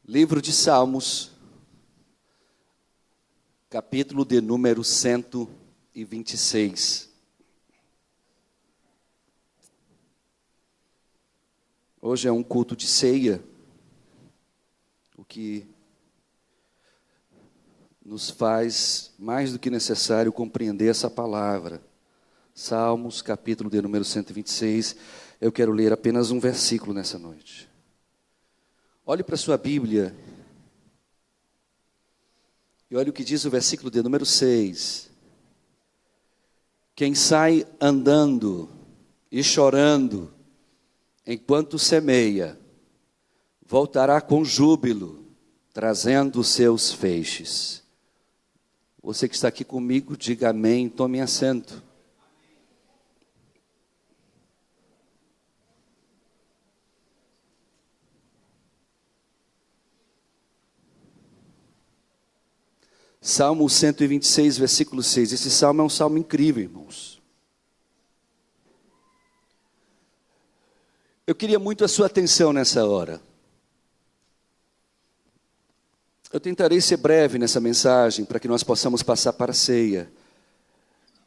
Livro de Salmos, capítulo de número 126. Hoje é um culto de ceia, o que nos faz mais do que necessário compreender essa palavra. Salmos, capítulo de número 126. Eu quero ler apenas um versículo nessa noite. Olhe para a sua Bíblia e olhe o que diz o versículo de número 6. Quem sai andando e chorando enquanto semeia, voltará com júbilo, trazendo os seus feixes. Você que está aqui comigo, diga amém, tome assento. Salmo 126, versículo 6. Esse salmo é um salmo incrível, irmãos. Eu queria muito a sua atenção nessa hora. Eu tentarei ser breve nessa mensagem, para que nós possamos passar para a ceia.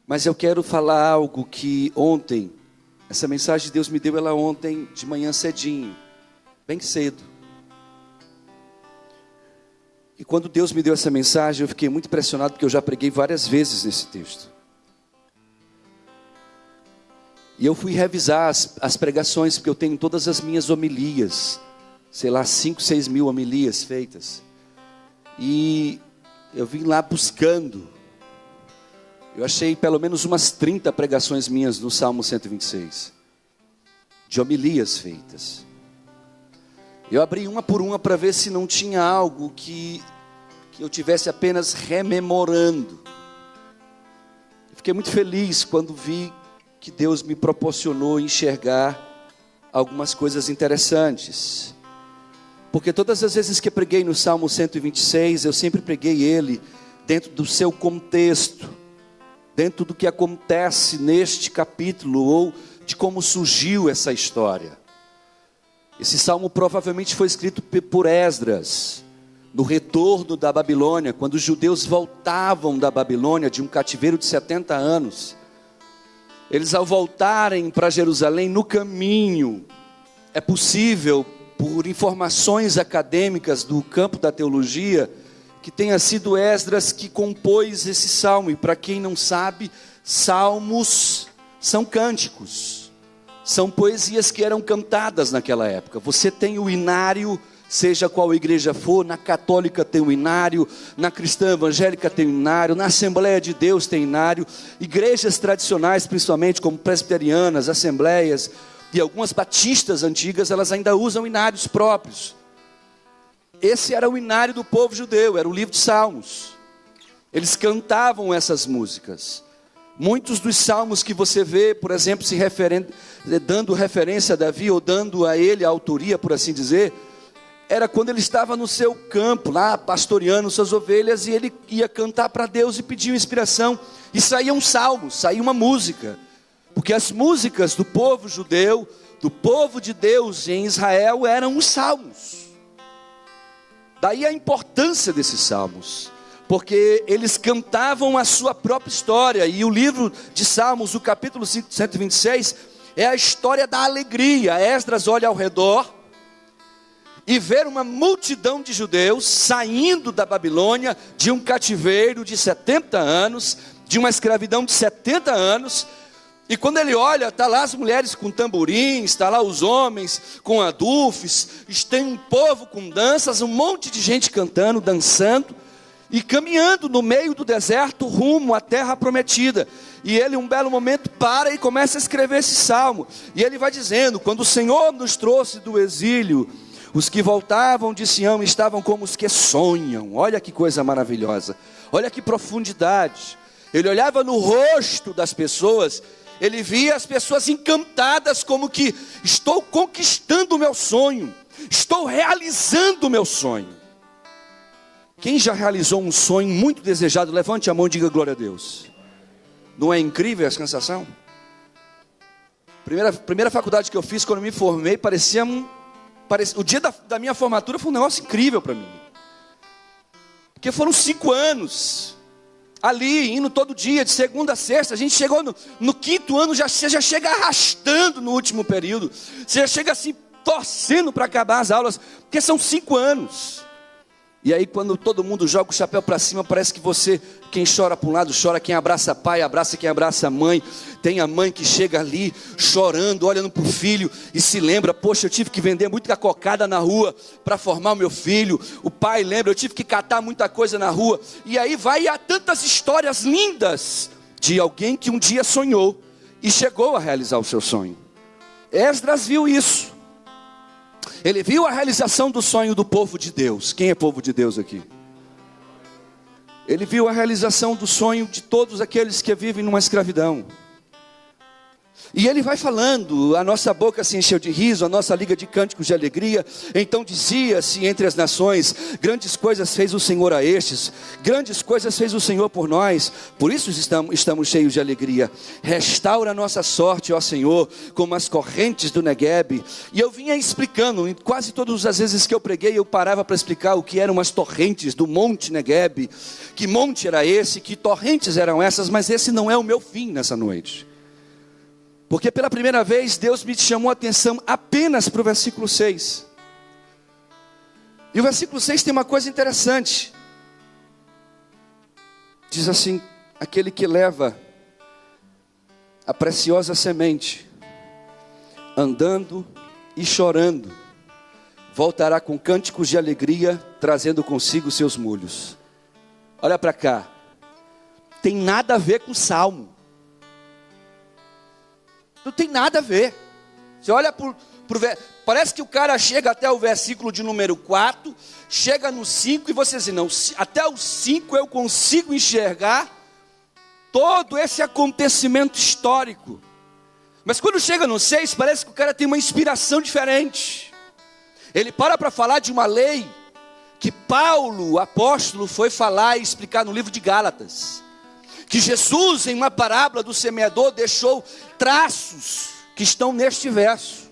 Mas eu quero falar algo que ontem, essa mensagem Deus me deu ela ontem de manhã cedinho, bem cedo. E quando Deus me deu essa mensagem, eu fiquei muito impressionado, porque eu já preguei várias vezes nesse texto. E eu fui revisar as pregações, porque eu tenho todas as minhas homilias, 5, 6 mil homilias feitas. E eu vim lá buscando. Eu achei pelo menos umas 30 pregações minhas no Salmo 126, de homilias feitas. Eu abri uma por uma para ver se não tinha algo que eu tivesse apenas rememorando. Eu fiquei muito feliz quando vi que Deus me proporcionou enxergar algumas coisas interessantes. Porque todas as vezes que eu preguei no Salmo 126, eu sempre preguei ele dentro do seu contexto, dentro do que acontece neste capítulo, ou de como surgiu essa história. Esse salmo provavelmente foi escrito por Esdras, no retorno da Babilônia, quando os judeus voltavam da Babilônia, de um cativeiro de 70 anos. Eles, ao voltarem para Jerusalém, no caminho, é possível, por informações acadêmicas do campo da teologia, que tenha sido Esdras que compôs esse salmo. E para quem não sabe, salmos são cânticos, são poesias que eram cantadas naquela época. Você tem o inário, seja qual igreja for, na católica tem o inário, na cristã evangélica tem o inário, na Assembleia de Deus tem inário, igrejas tradicionais, principalmente como presbiterianas, assembleias e algumas batistas antigas, elas ainda usam inários próprios. Esse era o inário do povo judeu, era o livro de Salmos. Eles cantavam essas músicas. Muitos dos salmos que você vê, por exemplo, dando referência a Davi, ou dando a ele a autoria, por assim dizer, era quando ele estava no seu campo, lá pastoreando suas ovelhas, e ele ia cantar para Deus e pedir inspiração, e saía um salmo, saía uma música, porque as músicas do povo judeu, do povo de Deus em Israel, eram os salmos. Daí a importância desses salmos, porque eles cantavam a sua própria história. E o livro de Salmos, o capítulo 126, é a história da alegria. Esdras olha ao redor e vê uma multidão de judeus saindo da Babilônia, de um cativeiro de 70 anos, de uma escravidão de 70 anos. E quando ele olha, está lá as mulheres com tamborins, está lá os homens com adufes, tem um povo com danças, um monte de gente cantando, dançando, e caminhando no meio do deserto rumo à terra prometida. E ele, um belo momento, para e começa a escrever esse salmo. E ele vai dizendo: quando o Senhor nos trouxe do exílio, os que voltavam de Sião estavam como os que sonham. Olha que coisa maravilhosa, olha que profundidade. Ele olhava no rosto das pessoas, ele via as pessoas encantadas, como que: estou conquistando o meu sonho, estou realizando o meu sonho. Quem já realizou um sonho muito desejado, levante a mão e diga glória a Deus. Não é incrível essa sensação? Primeira faculdade que eu fiz, quando me formei, parecia o dia da minha formatura foi um negócio incrível para mim. Porque foram 5 anos, ali, indo todo dia, de segunda a sexta. A gente chegou no 5º ano, você já chega arrastando no último período. Você já chega assim, torcendo para acabar as aulas, porque são 5 anos. E aí quando todo mundo joga o chapéu para cima, parece que quem chora para um lado chora, quem abraça pai, abraça quem abraça mãe. Tem a mãe que chega ali, chorando, olhando para o filho, e se lembra, poxa, eu tive que vender muita cocada na rua, para formar o meu filho. O pai lembra, eu tive que catar muita coisa na rua. E aí há tantas histórias lindas, de alguém que um dia sonhou, e chegou a realizar o seu sonho. Esdras viu isso. Ele viu a realização do sonho do povo de Deus. Quem é povo de Deus aqui? Ele viu a realização do sonho de todos aqueles que vivem numa escravidão. E ele vai falando, a nossa boca se encheu de riso, a nossa liga de cânticos de alegria. Então dizia-se entre as nações: grandes coisas fez o Senhor a estes, grandes coisas fez o Senhor por nós, por isso estamos cheios de alegria. Restaura a nossa sorte, ó Senhor, como as correntes do Neguebe. E eu vinha explicando, em quase todas as vezes que eu preguei, eu parava para explicar o que eram as torrentes do monte Neguebe. Que monte era esse, que torrentes eram essas, mas esse não é o meu fim nessa noite. Porque pela primeira vez Deus me chamou a atenção apenas para o versículo 6. E o versículo 6 tem uma coisa interessante. Diz assim: aquele que leva a preciosa semente, andando e chorando, voltará com cânticos de alegria, trazendo consigo seus molhos. Olha para cá. Tem nada a ver com salmo. Não tem nada a ver. Você olha parece que o cara chega até o versículo de número 4, chega no 5 e você diz: não, até o 5 eu consigo enxergar todo esse acontecimento histórico. Mas quando chega no 6, parece que o cara tem uma inspiração diferente. Ele para falar de uma lei que Paulo, o apóstolo, foi falar e explicar no livro de Gálatas. Que Jesus, em uma parábola do semeador, deixou traços que estão neste verso.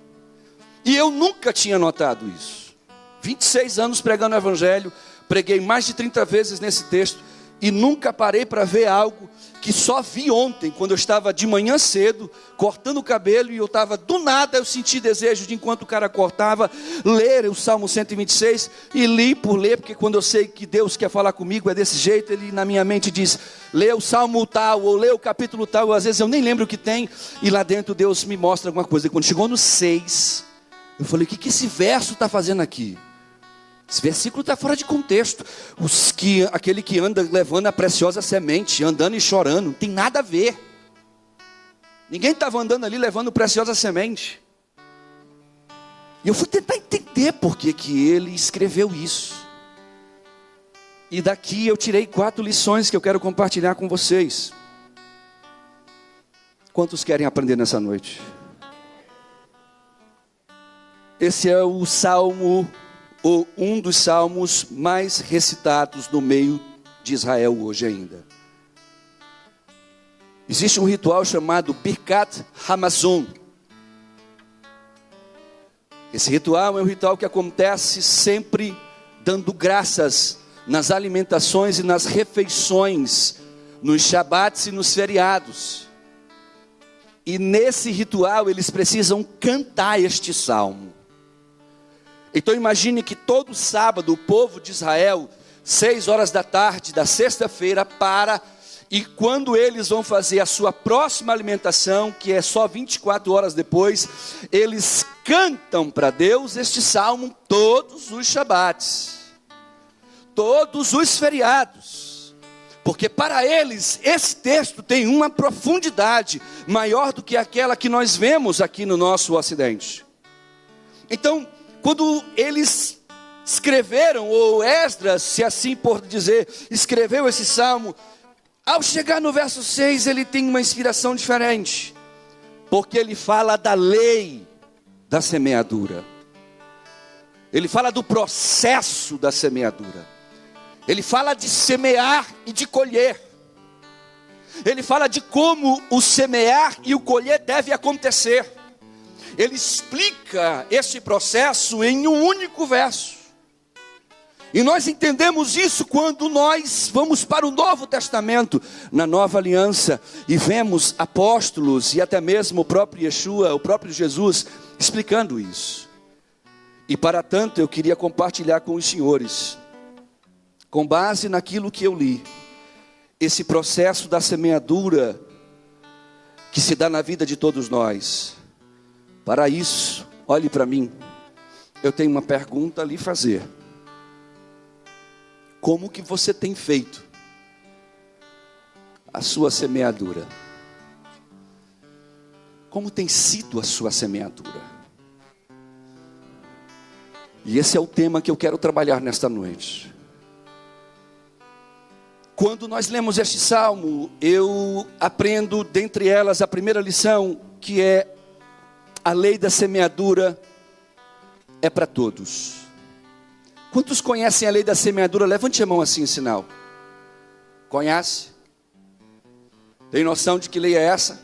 E eu nunca tinha notado isso. 26 anos pregando o evangelho, preguei mais de 30 vezes nesse texto, e nunca parei para ver algo que só vi ontem, quando eu estava de manhã cedo, cortando o cabelo, e eu estava, do nada, eu senti desejo de, enquanto o cara cortava, ler o Salmo 126, e li por ler, porque quando eu sei que Deus quer falar comigo, é desse jeito. Ele na minha mente diz: lê o Salmo tal, ou lê o capítulo tal, às vezes eu nem lembro o que tem, e lá dentro Deus me mostra alguma coisa. E quando chegou no 6, eu falei: o que esse verso está fazendo aqui? Esse versículo está fora de contexto. Aquele que anda levando a preciosa semente, andando e chorando, não tem nada a ver. Ninguém estava andando ali levando preciosa semente. E eu fui tentar entender por que ele escreveu isso. E daqui eu tirei 4 lições que eu quero compartilhar com vocês. Quantos querem aprender nessa noite? Esse é o salmo, ou um dos salmos mais recitados no meio de Israel hoje ainda. Existe um ritual chamado Birkat Hamazon. Esse ritual é um ritual que acontece sempre dando graças nas alimentações e nas refeições, nos Shabats e nos feriados. E nesse ritual eles precisam cantar este salmo. Então imagine que todo sábado o povo de Israel, 6 horas da tarde da sexta-feira, e quando eles vão fazer a sua próxima alimentação, que é só 24 horas depois, eles cantam para Deus este salmo todos os Shabats, todos os feriados, porque para eles esse texto tem uma profundidade maior do que aquela que nós vemos aqui no nosso Ocidente. Então, quando eles escreveram, ou Esdras, se assim por dizer, escreveu esse salmo, ao chegar no verso 6, ele tem uma inspiração diferente, porque ele fala da lei da semeadura, ele fala do processo da semeadura, ele fala de semear e de colher, ele fala de como o semear e o colher deve acontecer. ele explica esse processo em um único verso. E nós entendemos isso quando nós vamos para o Novo Testamento, na Nova Aliança, e vemos apóstolos e até mesmo o próprio Yeshua, o próprio Jesus, explicando isso. E para tanto eu queria compartilhar com os senhores, com base naquilo que eu li, esse processo da semeadura que se dá na vida de todos nós. Para isso, olhe para mim, eu tenho uma pergunta a lhe fazer. Como que você tem feito a sua semeadura? Como tem sido a sua semeadura? E esse é o tema que eu quero trabalhar nesta noite. Quando nós lemos este salmo, eu aprendo dentre elas a primeira lição, que é a lei da semeadura é para todos. Quantos conhecem a lei da semeadura? Levante a mão assim em sinal. Conhece? Tem noção de que lei é essa?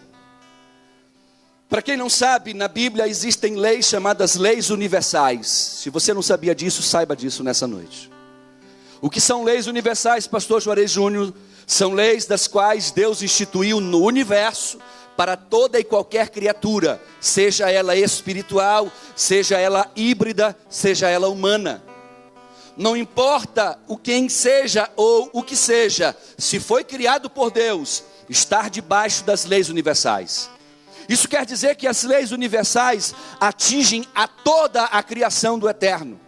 Para quem não sabe, na Bíblia existem leis chamadas leis universais. Se você não sabia disso, saiba disso nessa noite. O que são leis universais, pastor Juarez Júnior? São leis das quais Deus instituiu no universo para toda e qualquer criatura, seja ela espiritual, seja ela híbrida, seja ela humana. Não importa o quem seja ou o que seja, se foi criado por Deus, estar debaixo das leis universais. Isso quer dizer que as leis universais atingem a toda a criação do eterno.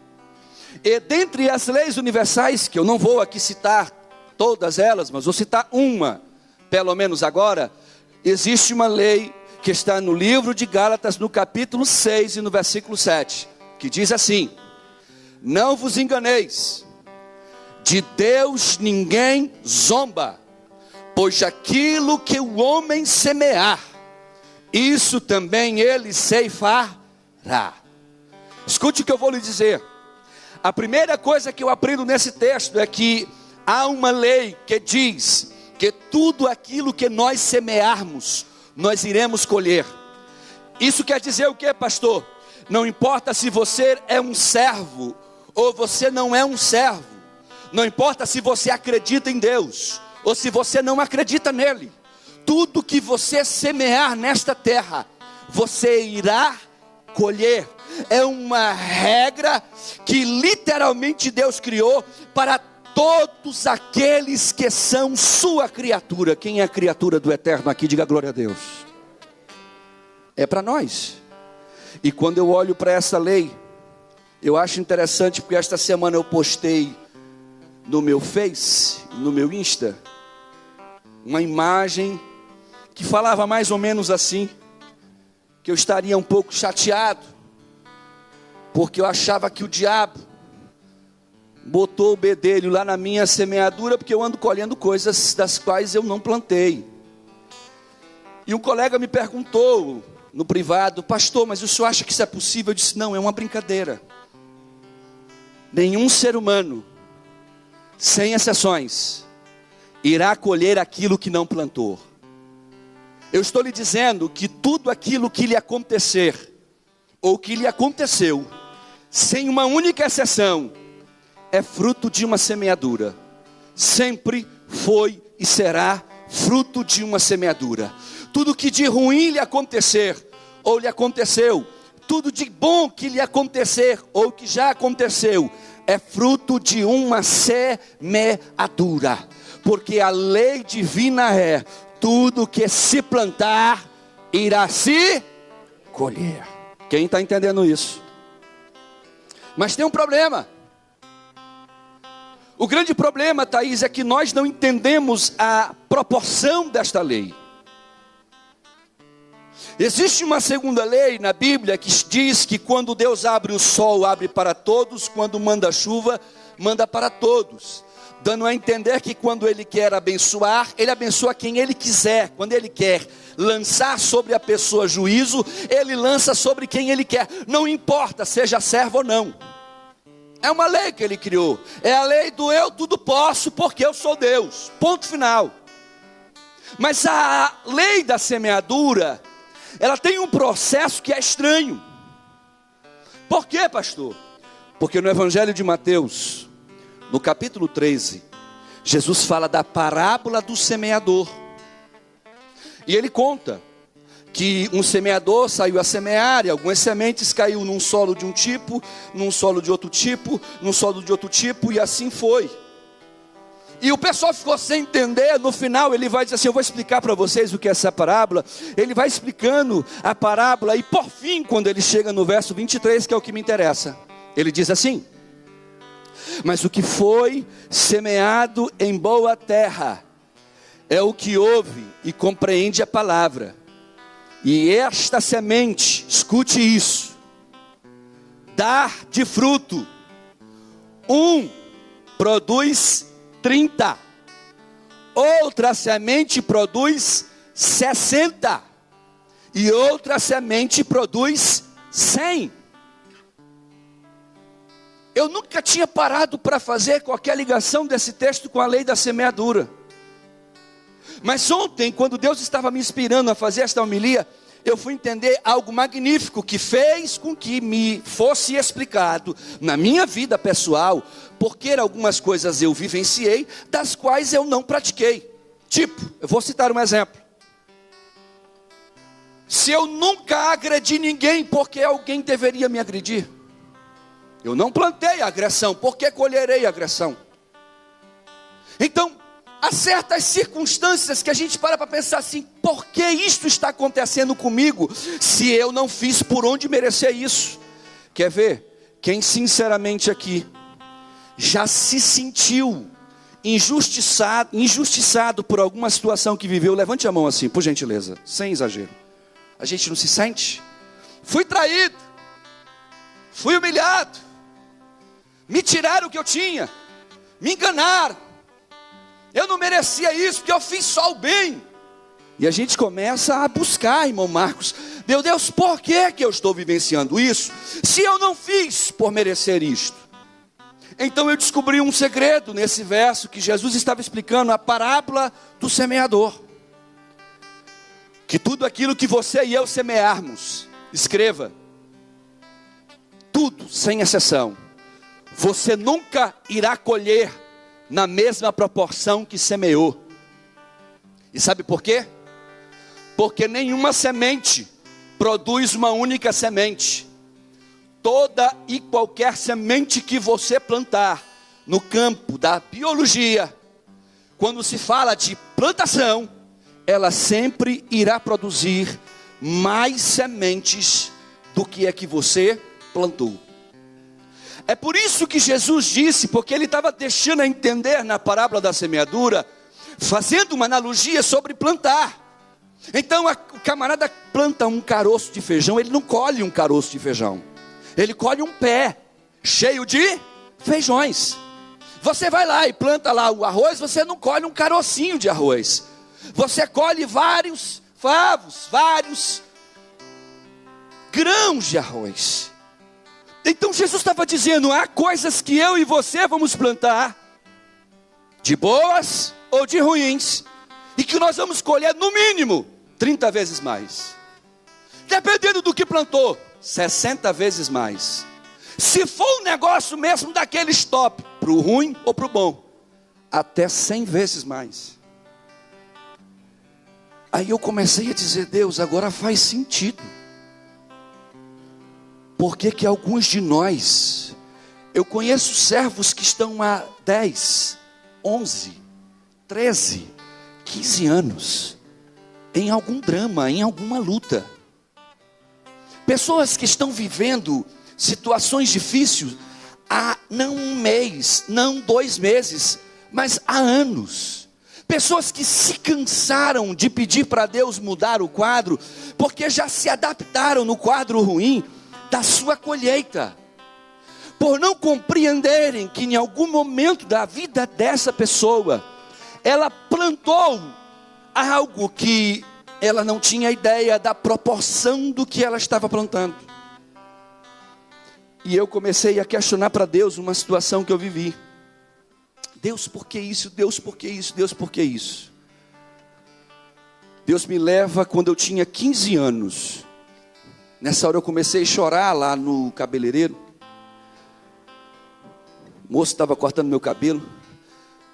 E dentre as leis universais, que eu não vou aqui citar todas elas, mas vou citar uma, pelo menos agora, existe uma lei que está no livro de Gálatas, no capítulo 6 e no versículo 7, que diz assim: não vos enganeis, de Deus ninguém zomba, pois aquilo que o homem semear, isso também ele ceifará. Escute o que eu vou lhe dizer. A primeira coisa que eu aprendo nesse texto é que há uma lei que diz que tudo aquilo que nós semearmos, nós iremos colher. Isso quer dizer o que, pastor? Não importa se você é um servo ou você não é um servo, não importa se você acredita em Deus ou se você não acredita nele, tudo que você semear nesta terra, você irá colher. É uma regra que literalmente Deus criou para todos aqueles que são sua criatura. Quem é a criatura do eterno aqui? Diga glória a Deus. É para nós. E quando eu olho para essa lei, eu acho interessante, porque esta semana eu postei no meu Face, no meu Insta, uma imagem que falava mais ou menos assim, que eu estaria um pouco chateado, porque eu achava que o diabo botou o bedelho lá na minha semeadura, porque eu ando colhendo coisas das quais eu não plantei. E um colega me perguntou no privado: pastor, mas o senhor acha que isso é possível? Eu disse: não, é uma brincadeira. Nenhum ser humano, sem exceções, irá colher aquilo que não plantou. Eu estou lhe dizendo que tudo aquilo que lhe acontecer, ou que lhe aconteceu, sem uma única exceção, é fruto de uma semeadura. Sempre foi e será fruto de uma semeadura. Tudo que de ruim lhe acontecer, ou lhe aconteceu, tudo de bom que lhe acontecer, ou que já aconteceu, é fruto de uma semeadura. Porque a lei divina é: tudo que se plantar, irá se colher. Quem está entendendo isso? Mas tem um problema. O grande problema, Thaís, é que nós não entendemos a proporção desta lei. Existe uma segunda lei na Bíblia que diz que quando Deus abre o sol, abre para todos, quando manda chuva, manda para todos. Dando a entender que quando Ele quer abençoar, Ele abençoa quem Ele quiser. Quando Ele quer lançar sobre a pessoa juízo, Ele lança sobre quem Ele quer. Não importa, seja servo ou não. É uma lei que Ele criou. É a lei do eu tudo posso, porque eu sou Deus. Ponto final. Mas a lei da semeadura, ela tem um processo que é estranho. Por quê, pastor? Porque no Evangelho de Mateus, no capítulo 13, Jesus fala da parábola do semeador. E ele conta que um semeador saiu a semear, e algumas sementes caiu num solo de um tipo, num solo de outro tipo, num solo de outro tipo, e assim foi. E o pessoal ficou sem entender. No final ele vai dizer assim: eu vou explicar para vocês o que é essa parábola. Ele vai explicando a parábola, e por fim, quando ele chega no verso 23, que é o que me interessa, ele diz assim: mas o que foi semeado em boa terra é o que ouve e compreende a palavra. E esta semente, escute isso, dá de fruto. Um produz 30, outra semente produz 60, e outra semente produz 100. Eu nunca tinha parado para fazer qualquer ligação desse texto com a lei da semeadura. Mas ontem, quando Deus estava me inspirando a fazer esta homilia, eu fui entender algo magnífico que fez com que me fosse explicado na minha vida pessoal, porque algumas coisas eu vivenciei, das quais eu não pratiquei. Tipo, eu vou citar um exemplo. Se eu nunca agredi ninguém, por que alguém deveria me agredir? Eu não plantei agressão, por que colherei agressão? Então, há certas circunstâncias que a gente para pensar assim: por que isto está acontecendo comigo, se eu não fiz por onde merecer isso? Quer ver? Quem sinceramente aqui já se sentiu injustiçado por alguma situação que viveu, levante a mão assim, por gentileza, sem exagero. A gente não se sente? Fui traído, fui humilhado, me tiraram o que eu tinha, me enganaram, eu não merecia isso, porque eu fiz só o bem. E a gente começa a buscar, irmão Marcos: meu Deus, por que eu estou vivenciando isso, se eu não fiz por merecer isto? Então eu descobri um segredo nesse verso que Jesus estava explicando, a parábola do semeador. Que tudo aquilo que você e eu semearmos, escreva, tudo sem exceção, você nunca irá colher na mesma proporção que semeou. E sabe por quê? Porque nenhuma semente produz uma única semente. Toda e qualquer semente que você plantar no campo da biologia, quando se fala de plantação, ela sempre irá produzir mais sementes do que é que você plantou. É por isso que Jesus disse, porque ele estava deixando a entender na parábola da semeadura, fazendo uma analogia sobre plantar. Então o camarada planta um caroço de feijão, ele não colhe um caroço de feijão, ele colhe um pé cheio de feijões. Você vai lá e planta lá o arroz, você não colhe um carocinho de arroz, você colhe vários favos, vários grãos de arroz. Então Jesus estava dizendo: há coisas que eu e você vamos plantar, de boas ou de ruins, e que nós vamos colher no mínimo 30 vezes mais. Dependendo do que plantou, 60 vezes mais. Se for um negócio mesmo daqueles top, para o ruim ou para o bom, até 100 vezes mais. Aí eu comecei a dizer: Deus, agora faz sentido. Por que alguns de nós, eu conheço servos que estão há 10, 11, 13, 15 anos, em algum drama, em alguma luta. Pessoas que estão vivendo situações difíceis há não um mês, não 2 meses, mas há anos. Pessoas que se cansaram de pedir para Deus mudar o quadro, porque já se adaptaram no quadro ruim da sua colheita, por não compreenderem que em algum momento da vida dessa pessoa, ela plantou algo que ela não tinha ideia da proporção do que ela estava plantando. E eu comecei a questionar para Deus uma situação que eu vivi. Deus, por que isso? Deus, por que isso? Deus, por que isso? Deus me leva quando eu tinha 15 anos. Nessa hora eu comecei a chorar lá no cabeleireiro. O moço estava cortando meu cabelo.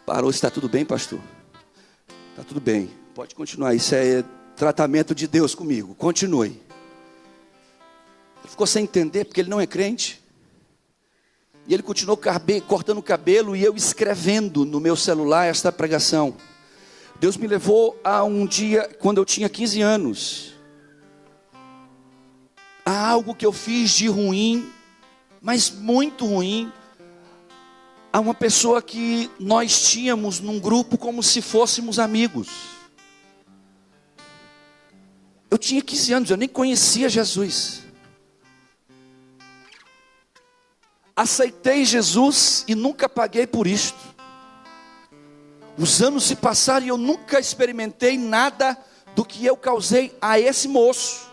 Parou, está tudo bem, pastor? Está tudo bem, pode continuar, isso é tratamento de Deus comigo, continue. Ele ficou sem entender, porque ele não é crente. E ele continuou cortando o cabelo, e eu escrevendo no meu celular esta pregação. Deus me levou a um dia, quando eu tinha 15 anos, a algo que eu fiz de ruim, mas muito ruim, a uma pessoa que nós tínhamos num grupo como se fôssemos amigos. Eu tinha 15 anos, eu nem conhecia Jesus. Aceitei Jesus e nunca paguei por isto. Os anos se passaram e eu nunca experimentei nada do que eu causei a esse moço.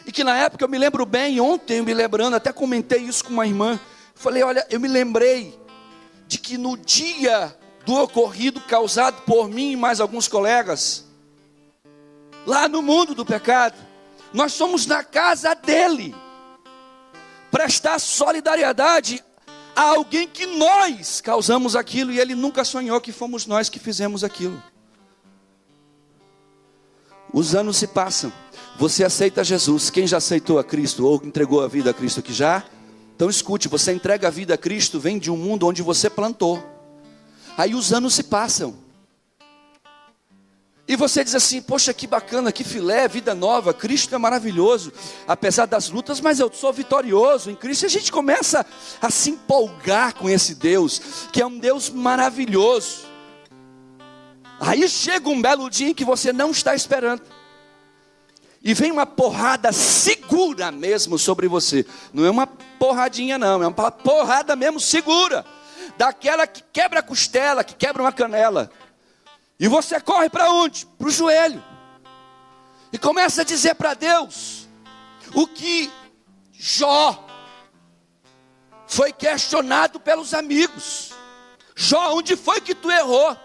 E que na época eu me lembro bem, ontem eu me lembrando, até comentei isso com uma irmã. Falei, olha, eu me lembrei de que no dia do ocorrido causado por mim e mais alguns colegas, lá no mundo do pecado, nós fomos na casa dele, prestar solidariedade a alguém que nós causamos aquilo, e ele nunca sonhou que fomos nós que fizemos aquilo. Os anos se passam, você aceita Jesus. Quem já aceitou a Cristo ou entregou a vida a Cristo aqui já? Então escute, você entrega a vida a Cristo, vem de um mundo onde você plantou. Aí os anos se passam. E você diz assim, poxa, que bacana, que filé, vida nova, Cristo é maravilhoso. Apesar das lutas, mas eu sou vitorioso em Cristo. E a gente começa a se empolgar com esse Deus, que é um Deus maravilhoso. Aí chega um belo dia em que você não está esperando. E vem uma porrada segura mesmo sobre você. Não é uma porradinha não, é uma porrada mesmo segura. Daquela que quebra a costela, que quebra uma canela. E você corre para onde? Para o joelho. E começa a dizer para Deus o que Jó foi questionado pelos amigos. Jó, onde foi que tu errou?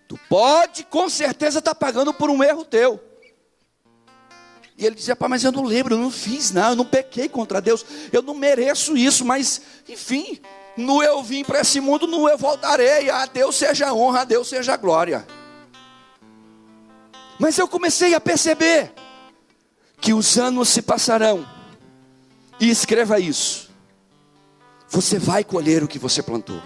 Tu pode com certeza estar pagando por um erro teu. E ele dizia, mas eu não lembro, eu não fiz nada, eu não pequei contra Deus, eu não mereço isso, mas enfim, no eu vim para esse mundo, no eu voltarei, a Deus seja a honra, a Deus seja a glória. Mas eu comecei a perceber que os anos se passarão, e escreva isso, você vai colher o que você plantou.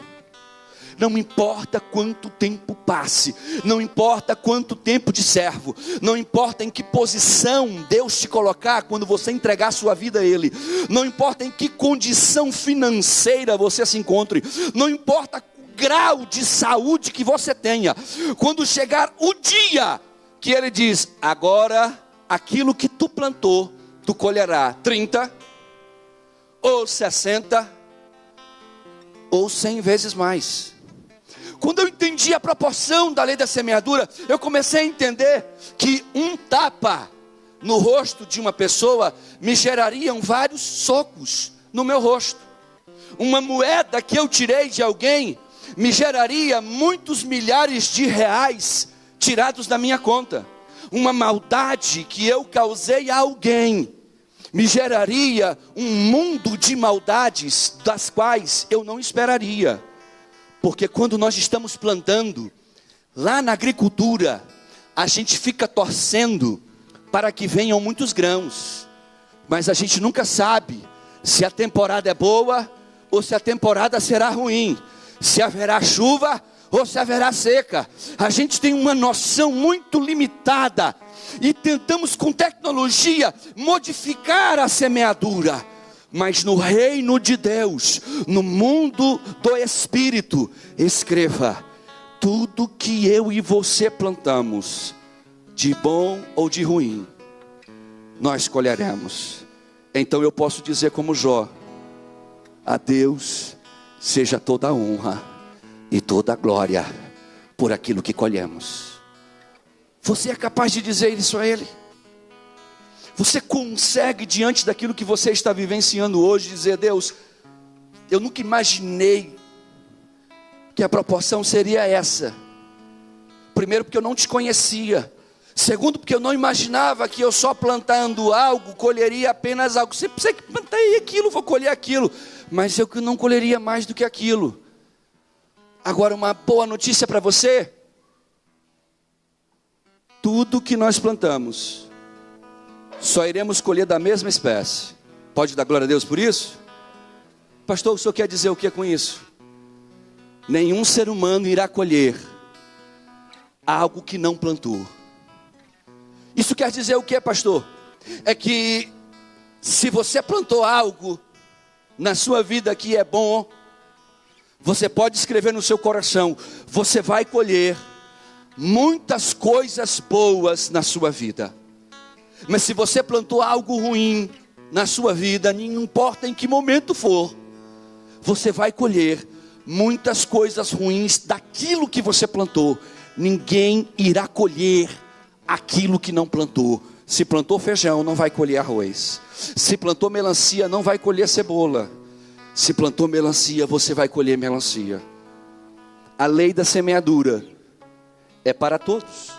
Não importa quanto tempo passe, não importa quanto tempo de servo, não importa em que posição Deus te colocar quando você entregar a sua vida a Ele, não importa em que condição financeira você se encontre, não importa o grau de saúde que você tenha, quando chegar o dia que Ele diz, agora aquilo que tu plantou, tu colherá 30, ou 60, ou 100 vezes mais. Quando eu entendi a proporção da lei da semeadura, eu comecei a entender que um tapa no rosto de uma pessoa me gerariam vários socos no meu rosto. Uma moeda que eu tirei de alguém me geraria muitos milhares de reais tirados da minha conta. Uma maldade que eu causei a alguém me geraria um mundo de maldades das quais eu não esperaria. Porque quando nós estamos plantando, lá na agricultura, a gente fica torcendo para que venham muitos grãos. Mas a gente nunca sabe se a temporada é boa ou se a temporada será ruim. Se haverá chuva ou se haverá seca. A gente tem uma noção muito limitada e tentamos com tecnologia modificar a semeadura. Mas no reino de Deus, no mundo do Espírito, escreva, tudo que eu e você plantamos, de bom ou de ruim, nós colheremos. Então eu posso dizer como Jó, a Deus seja toda a honra e toda a glória por aquilo que colhemos. Você é capaz de dizer isso a Ele? Você consegue, diante daquilo que você está vivenciando hoje, dizer, Deus, eu nunca imaginei que a proporção seria essa. Primeiro, porque eu não te conhecia. Segundo, porque eu não imaginava que eu só plantando algo, colheria apenas algo. Sempre sei que plantei aquilo, vou colher aquilo. Mas eu não colheria mais do que aquilo. Agora, uma boa notícia para você. Tudo que nós plantamos, só iremos colher da mesma espécie. Pode dar glória a Deus por isso? Pastor, o senhor quer dizer o que com isso? Nenhum ser humano irá colher algo que não plantou. Isso quer dizer o que, pastor? É que se você plantou algo na sua vida que é bom, você pode escrever no seu coração, você vai colher muitas coisas boas na sua vida. Mas se você plantou algo ruim na sua vida, não importa em que momento for, você vai colher muitas coisas ruins daquilo que você plantou. Ninguém irá colher aquilo que não plantou. Se plantou feijão, não vai colher arroz. Se plantou melancia, não vai colher cebola. Se plantou melancia, você vai colher melancia. A lei da semeadura é para todos.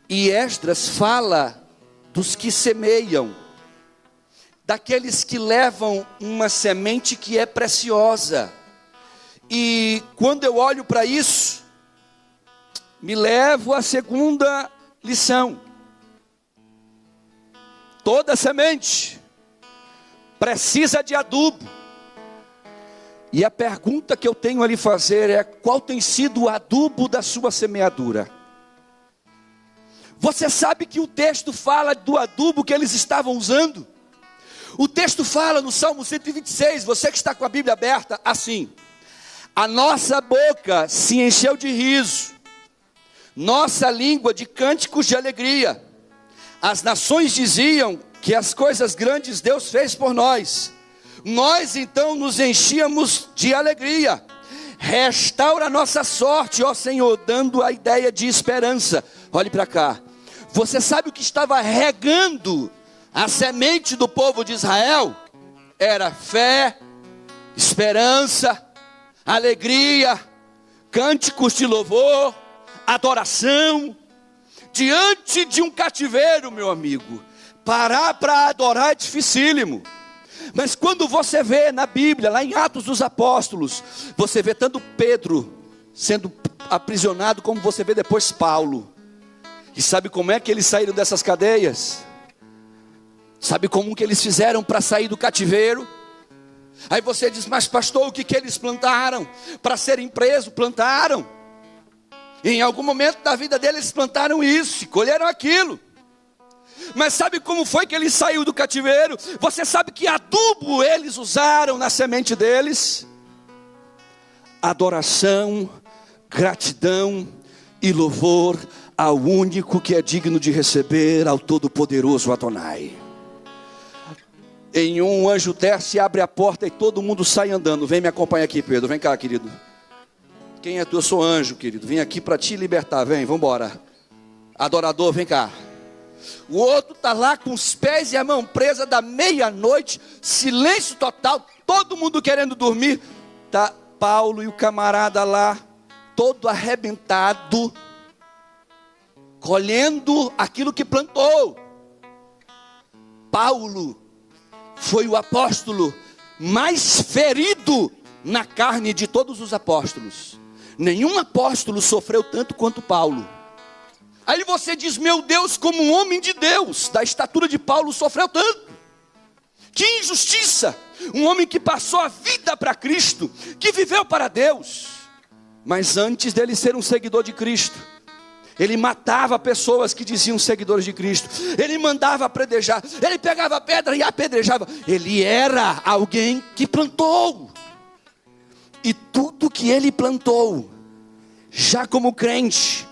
E Esdras fala dos que semeiam, daqueles que levam uma semente que é preciosa. E quando eu olho para isso, me levo à segunda lição. Toda semente precisa de adubo. E a pergunta que eu tenho a lhe fazer é: qual tem sido o adubo da sua semeadura? Você sabe que o texto fala do adubo que eles estavam usando? O texto fala no Salmo 126, você que está com a Bíblia aberta, assim: a nossa boca se encheu de riso, nossa língua de cânticos de alegria. As nações diziam que as coisas grandes Deus fez por nós. Nós então nos enchíamos de alegria. Restaura a nossa sorte, ó Senhor, dando a ideia de esperança. Olhe para cá. Você sabe o que estava regando a semente do povo de Israel? Era fé, esperança, alegria, cânticos de louvor, adoração. Diante de um cativeiro, meu amigo, parar para adorar é dificílimo. Mas quando você vê na Bíblia, lá em Atos dos Apóstolos, você vê tanto Pedro sendo aprisionado, como você vê depois Paulo. E sabe como é que eles saíram dessas cadeias? Sabe como que eles fizeram para sair do cativeiro? Aí você diz: mas pastor, o que eles plantaram? Para serem presos, plantaram. Em algum momento da vida deles plantaram isso e colheram aquilo. Mas sabe como foi que ele saiu do cativeiro? Você sabe que adubo eles usaram na semente deles? Adoração, gratidão e louvor ao único que é digno de receber, ao Todo-Poderoso Adonai. Em um anjo desce, abre a porta e todo mundo sai andando. Vem me acompanhar aqui, Pedro, vem cá, querido. Quem é tu? Eu sou anjo, querido, vim aqui para te libertar, vem, vamos embora. Adorador, vem cá. O outro está lá com os pés e a mão presa da meia-noite, silêncio total, todo mundo querendo dormir. Está Paulo e o camarada lá, todo arrebentado, colhendo aquilo que plantou. Paulo foi o apóstolo mais ferido na carne de todos os apóstolos. Nenhum apóstolo sofreu tanto quanto Paulo. Aí você diz: meu Deus, como um homem de Deus, da estatura de Paulo, sofreu tanto. Que injustiça! Um homem que passou a vida para Cristo, que viveu para Deus. Mas antes dele ser um seguidor de Cristo, ele matava pessoas que diziam seguidores de Cristo. Ele mandava apedrejar, ele pegava pedra e apedrejava. Ele era alguém que plantou. E tudo que ele plantou, já como crente,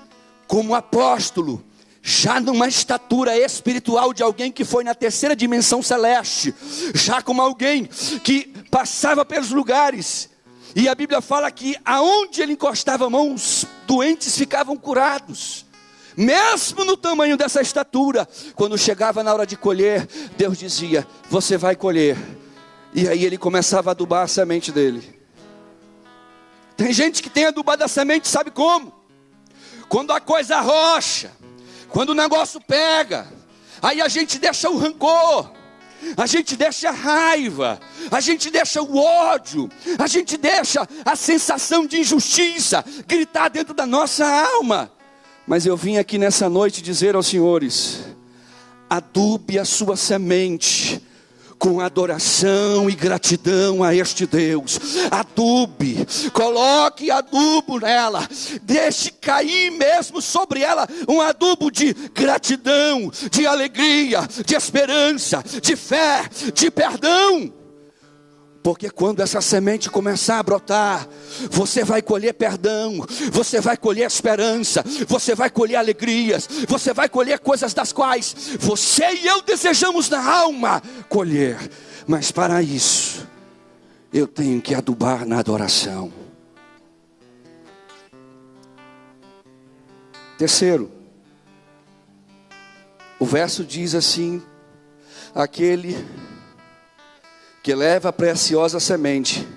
como apóstolo, já numa estatura espiritual de alguém que foi na terceira dimensão celeste, já como alguém que passava pelos lugares, e a Bíblia fala que aonde ele encostava a mão, os doentes ficavam curados. Mesmo no tamanho dessa estatura, quando chegava na hora de colher, Deus dizia: você vai colher. E aí ele começava a adubar a semente dele. Tem gente que tem adubado a semente, sabe como? Quando a coisa arrocha, quando o negócio pega, aí a gente deixa o rancor, a gente deixa a raiva, a gente deixa o ódio, a gente deixa a sensação de injustiça gritar dentro da nossa alma. Mas eu vim aqui nessa noite dizer aos senhores: adube a sua semente com adoração e gratidão a este Deus. Adube, coloque adubo nela, deixe cair mesmo sobre ela um adubo de gratidão, de alegria, de esperança, de fé, de perdão. Porque quando essa semente começar a brotar, você vai colher perdão, você vai colher esperança, você vai colher alegrias, você vai colher coisas das quais você e eu desejamos na alma colher. Mas para isso, eu tenho que adubar na adoração. Terceiro, o verso diz assim: aquele que leva a preciosa semente,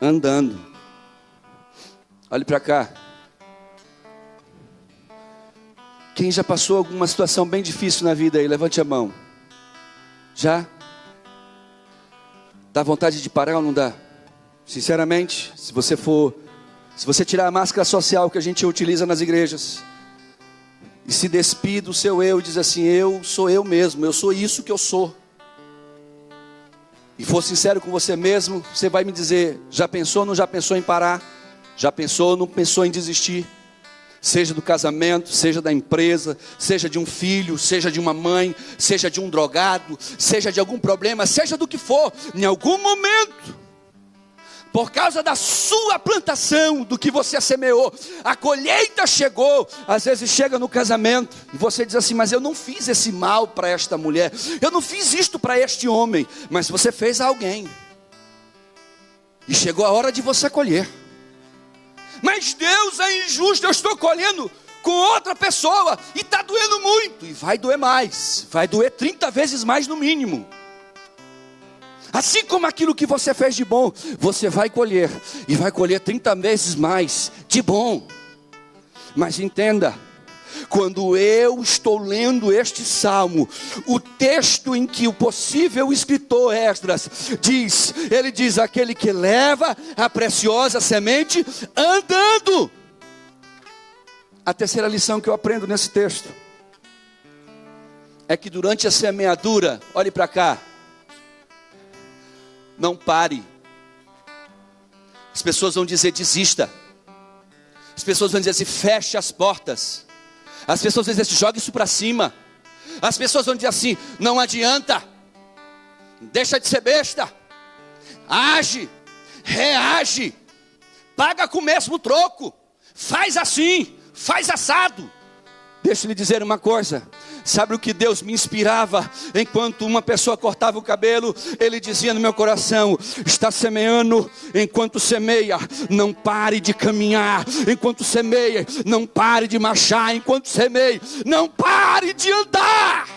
andando. Olhe para cá. Quem já passou alguma situação bem difícil na vida aí? Levante a mão. Já? Dá vontade de parar ou não dá? Sinceramente, se você tirar a máscara social que a gente utiliza nas igrejas, e se despir do seu eu e diz assim: eu sou eu mesmo, eu sou isso que eu sou, e for sincero com você mesmo, você vai me dizer: já pensou ou não já pensou em parar? Já pensou ou não pensou em desistir? Seja do casamento, seja da empresa, seja de um filho, seja de uma mãe, seja de um drogado, seja de algum problema, seja do que for, em algum momento, por causa da sua plantação, do que você semeou, a colheita chegou. Às vezes chega no casamento e você diz assim: mas eu não fiz esse mal para esta mulher, eu não fiz isto para este homem. Mas você fez a alguém, e chegou a hora de você colher. Mas Deus é injusto, eu estou colhendo com outra pessoa, e está doendo muito, e vai doer mais, vai doer 30 vezes mais no mínimo. Assim como aquilo que você fez de bom, você vai colher, e vai colher 30 vezes mais de bom. Mas entenda, quando eu estou lendo este salmo, o texto em que o possível escritor Esdras diz, ele diz: aquele que leva a preciosa semente andando. A terceira lição que eu aprendo nesse texto é que durante a semeadura, olhe para cá, não pare. As pessoas vão dizer: desista. As pessoas vão dizer assim: feche as portas. As pessoas vão dizer assim: joga isso para cima. As pessoas vão dizer assim: não adianta, deixa de ser besta, age, reage, paga com o mesmo troco, faz assim, faz assado. Deixa eu lhe dizer uma coisa. Sabe o que Deus me inspirava? Enquanto uma pessoa cortava o cabelo, Ele dizia no meu coração: está semeando, enquanto semeia, não pare de caminhar. Enquanto semeia, não pare de marchar. Enquanto semeia, não pare de andar.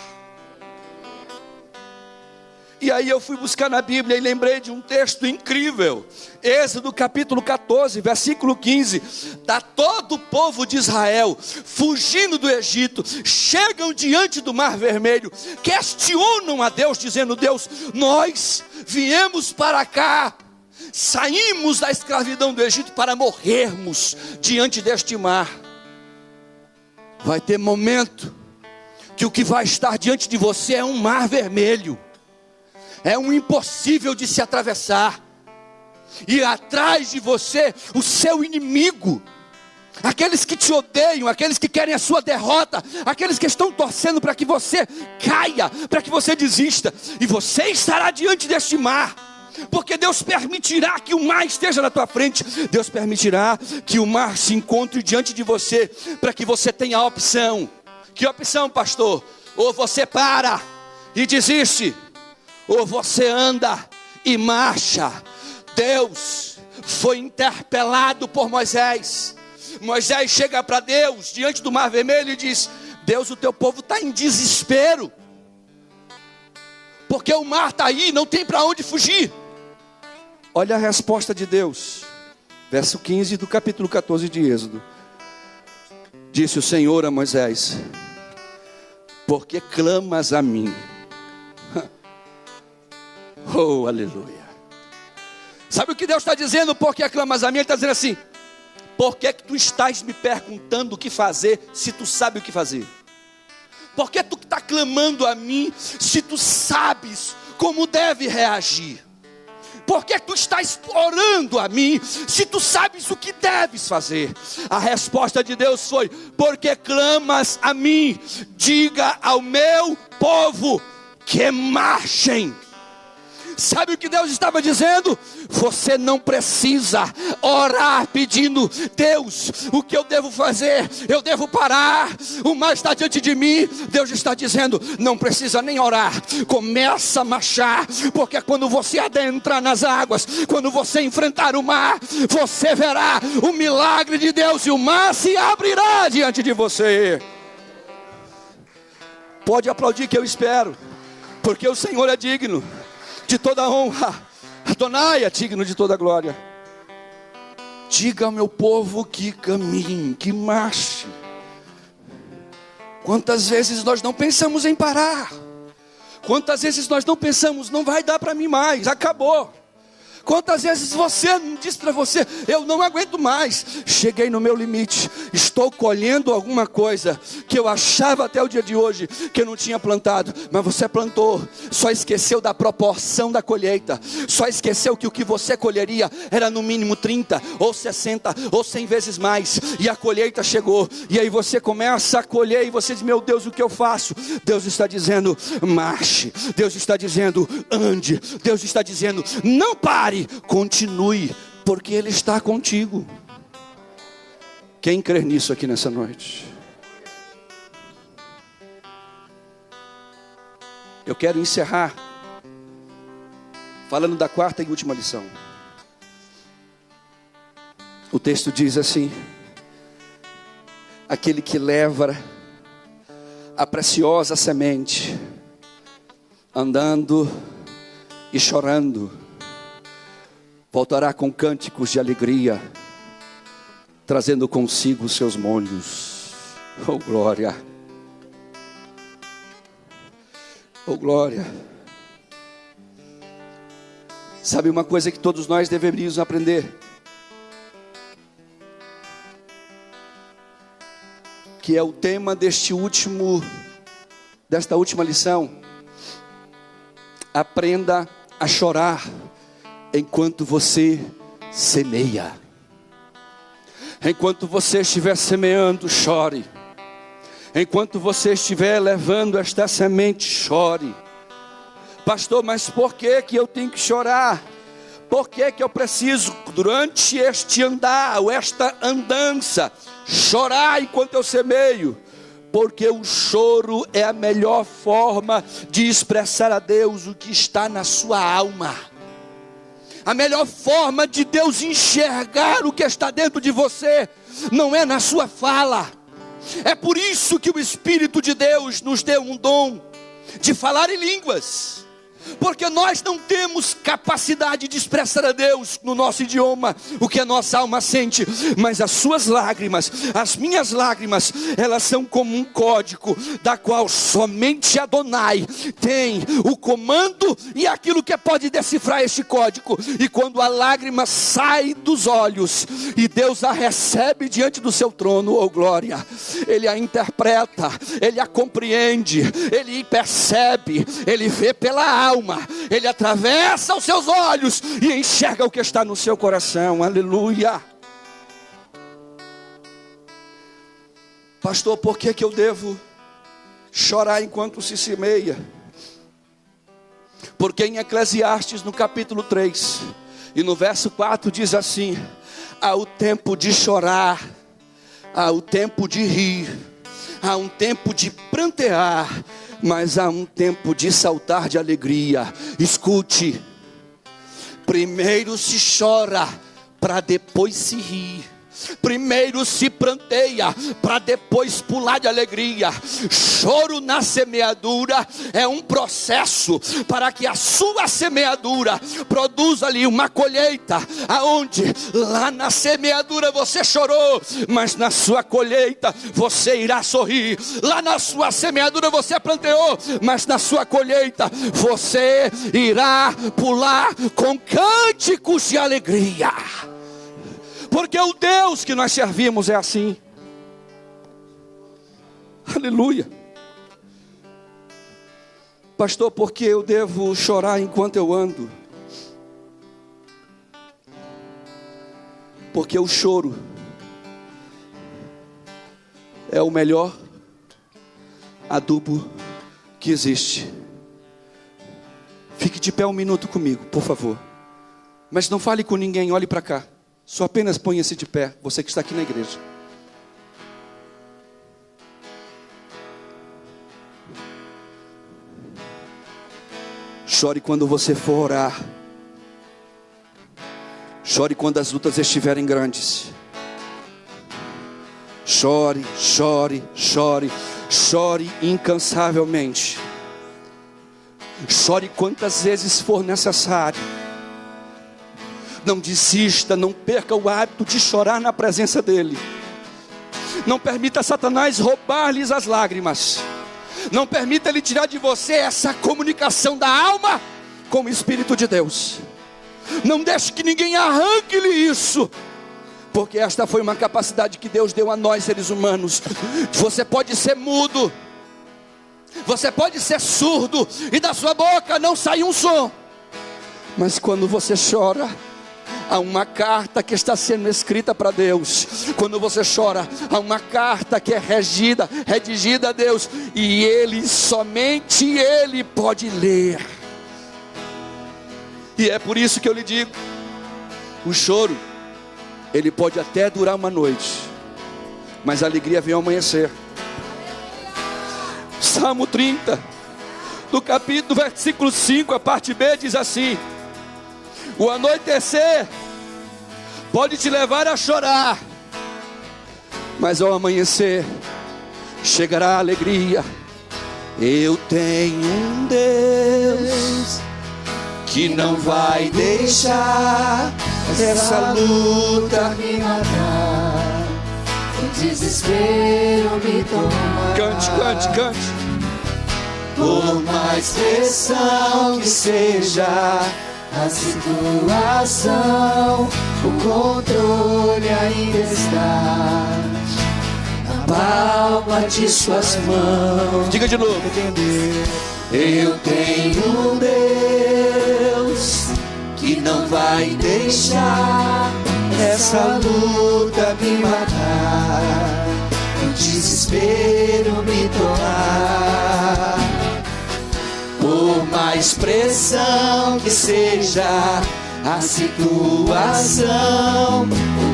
E aí eu fui buscar na Bíblia e lembrei de um texto incrível. Êxodo capítulo 14, versículo 15. Está todo o povo de Israel fugindo do Egito, chegam diante do Mar Vermelho, questionam a Deus, dizendo: Deus, nós viemos para cá, saímos da escravidão do Egito para morrermos diante deste mar. Vai ter momento que o que vai estar diante de você é um mar vermelho, é um impossível de se atravessar, e atrás de você o seu inimigo, aqueles que te odeiam, aqueles que querem a sua derrota, aqueles que estão torcendo para que você caia, para que você desista, e você estará diante deste mar, porque Deus permitirá que o mar esteja na tua frente, Deus permitirá que o mar se encontre diante de você, para que você tenha a opção. Que opção, pastor? Ou você para e desiste, ou você anda e marcha. Deus foi interpelado por Moisés. Moisés chega para Deus diante do Mar Vermelho e diz: Deus, o teu povo está em desespero, porque o mar está aí, não tem para onde fugir. Olha a resposta de Deus, verso 15 do capítulo 14 de Êxodo. Disse o Senhor a Moisés: por que clamas a mim? Oh, aleluia. Sabe o que Deus está dizendo? Por que clamas a mim? Ele está dizendo assim: por que tu estás me perguntando o que fazer, se tu sabe o que fazer? Por que tu está clamando a mim, se tu sabes como deve reagir? Por que tu estás orando a mim, se tu sabes o que deves fazer? A resposta de Deus foi: porque clamas a mim, diga ao meu povo que marchem. Sabe o que Deus estava dizendo? Você não precisa orar pedindo: Deus, o que eu devo fazer? Eu devo parar? O mar está diante de mim. Deus está dizendo: não precisa nem orar, começa a marchar. Porque quando você adentrar nas águas, quando você enfrentar o mar, você verá o milagre de Deus, e o mar se abrirá diante de você. Pode aplaudir, que eu espero, porque o Senhor é digno de toda honra. Adonai é digno de toda glória. Diga ao meu povo que caminhe, que marche. Quantas vezes nós não pensamos em parar? Quantas vezes nós não pensamos: não vai dar para mim mais, acabou. Quantas vezes você diz para você: eu não aguento mais, cheguei no meu limite, estou colhendo alguma coisa que eu achava até o dia de hoje que eu não tinha plantado, mas você plantou, só esqueceu da proporção da colheita, só esqueceu que o que você colheria era no mínimo 30, ou 60, ou 100 vezes mais, e a colheita chegou, e aí você começa a colher, e você diz: meu Deus, o que eu faço? Deus está dizendo: marche. Deus está dizendo: ande. Deus está dizendo: não pare. Continue, porque Ele está contigo. Quem crê nisso aqui nessa noite? Eu quero encerrar falando da quarta e última lição. O texto diz assim: aquele que leva a preciosa semente, andando e chorando, voltará com cânticos de alegria, trazendo consigo os seus molhos. Oh glória! Oh glória! Sabe uma coisa que todos nós deveríamos aprender? Que é o tema desta última lição. Aprenda a chorar enquanto você semeia. Enquanto você estiver semeando, chore. Enquanto você estiver levando esta semente, chore. Pastor, mas por que eu tenho que chorar? Por que eu preciso, durante este andar, ou esta andança, chorar enquanto eu semeio? Porque o choro é a melhor forma de expressar a Deus o que está na sua alma. A melhor forma de Deus enxergar o que está dentro de você não é na sua fala. É por isso que o Espírito de Deus nos deu um dom de falar em línguas. Porque nós não temos capacidade de expressar a Deus no nosso idioma o que a nossa alma sente. Mas as suas lágrimas, as minhas lágrimas, elas são como um código, da qual somente Adonai tem o comando e aquilo que pode decifrar este código. E quando a lágrima sai dos olhos e Deus a recebe diante do seu trono, oh glória, Ele a interpreta, Ele a compreende, Ele percebe, Ele vê pela alma, Ele atravessa os seus olhos e enxerga o que está no seu coração. Aleluia. Pastor, por que eu devo chorar enquanto se semeia? Porque em Eclesiastes, no capítulo 3 e no verso 4 diz assim: há o tempo de chorar, há o tempo de rir, há um tempo de prantear, mas há um tempo de saltar de alegria. Escute: primeiro se chora para depois se rir. Primeiro se pranteia, para depois pular de alegria. Choro na semeadura é um processo para que a sua semeadura produza ali uma colheita. Aonde? Lá na semeadura você chorou, mas na sua colheita você irá sorrir. Lá na sua semeadura você planteou, mas na sua colheita você irá pular com cânticos de alegria. Porque o Deus que nós servimos é assim. Aleluia. Pastor, por que eu devo chorar enquanto eu ando? Porque o choro é o melhor adubo que existe. Fique de pé um minuto comigo, por favor. Mas não fale com ninguém, olhe para cá. Só apenas ponha-se de pé, você que está aqui na igreja. Chore quando você for orar. Chore quando as lutas estiverem grandes. Chore, chore, chore. Chore incansavelmente. Chore quantas vezes for necessário. Não desista, não perca o hábito de chorar na presença dEle. Não permita Satanás roubar-lhes as lágrimas. Não permita ele tirar de você essa comunicação da alma com o Espírito de Deus. Não deixe que ninguém arranque-lhe isso. Porque esta foi uma capacidade que Deus deu a nós seres humanos. Você pode ser mudo. Você pode ser surdo. E da sua boca não sai um som. Mas quando você chora, há uma carta que está sendo escrita para Deus. Quando você chora, há uma carta que é redigida a Deus. E Ele, somente Ele pode ler. E é por isso que eu lhe digo, o choro, ele pode até durar uma noite, mas a alegria vem ao amanhecer. Salmo 30, do versículo 5, a parte B diz assim: o anoitecer pode te levar a chorar, mas ao amanhecer chegará a alegria. Eu tenho um Deus que não vai deixar essa luta me matar, o desespero me tomar. Cante, cante, cante. Por mais pressão que seja a situação, o controle ainda está na palma de suas mãos. Diga de novo. Eu tenho um Deus que não vai deixar essa luta me matar, o desespero me tomar. Por mais pressão que seja a situação,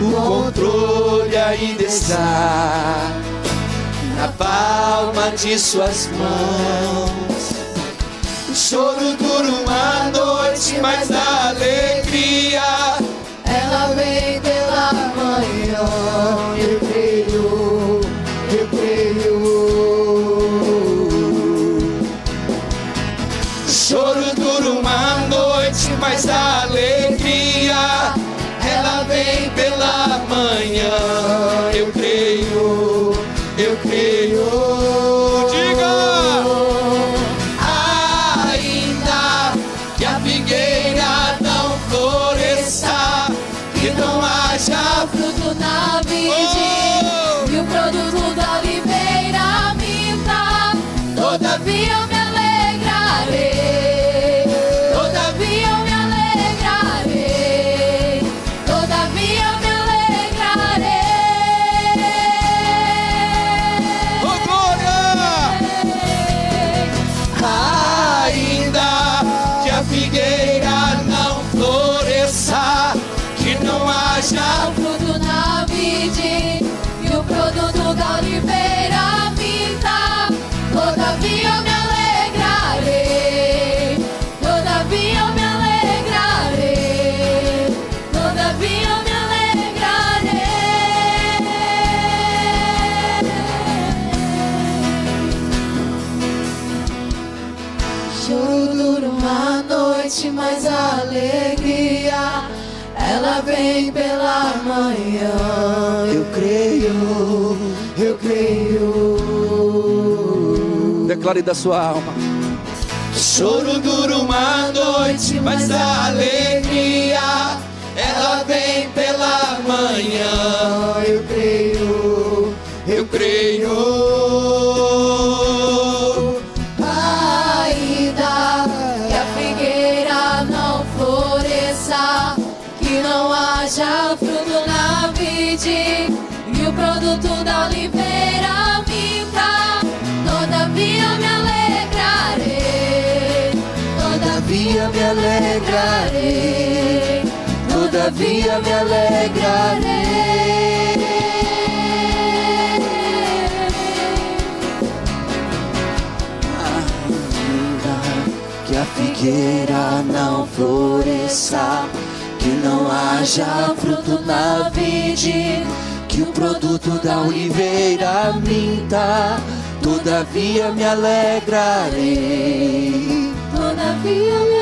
o controle ainda está na palma de suas mãos. O choro dura uma noite, mas a alegria ela vem pela manhã. Eu creio, eu creio. O choro dura uma noite, mas a alegria ela vem pela manhã. Eu creio, eu creio. Diga! Fruto na vide, e o produto da oliveira minta. Todavia eu me alegrarei, todavia eu me alegrarei, todavia eu me alegrarei. mais alegria, ela vem pela manhã. Eu creio, eu creio. Declare da sua alma. Choro dura uma noite, mas a alegria, ela vem pela manhã. Eu creio, eu creio. Ainda que a figueira não floresça, que não haja fruto na vide e o produto da oliveira minta, todavia me alegrarei, todavia me alegrarei, todavia me alegrarei. Que a figueira não floresça, que não haja fruto na vide, que o produto da oliveira minta, todavia me alegrarei, Todavia me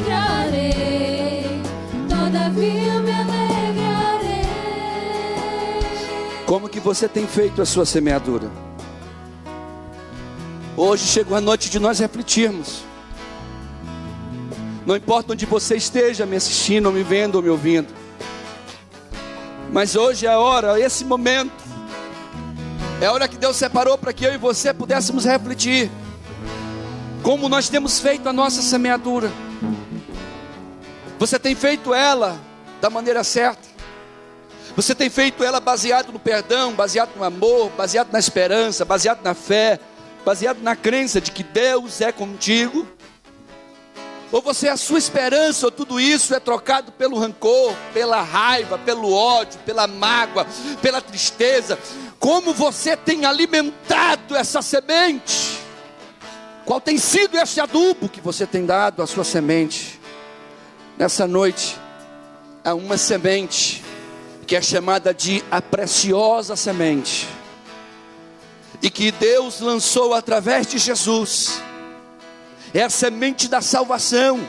alegrarei, todavia me alegrarei. Como que você tem feito a sua semeadura? Hoje chegou a noite de nós refletirmos. Não importa onde você esteja me assistindo, ou me vendo, ou me ouvindo, mas hoje é a hora, esse momento, é a hora que Deus separou para que eu e você pudéssemos refletir como nós temos feito a nossa semeadura. Você tem feito ela da maneira certa? Você tem feito ela baseado no perdão, baseado no amor, baseado na esperança, baseado na fé, baseado na crença de que Deus é contigo? Ou você, a sua esperança, ou tudo isso é trocado pelo rancor, pela raiva, pelo ódio, pela mágoa, pela tristeza? Como você tem alimentado essa semente? Qual tem sido esse adubo que você tem dado à sua semente? Nessa noite, há uma semente que é chamada de a preciosa semente, e que Deus lançou através de Jesus. É a semente da salvação,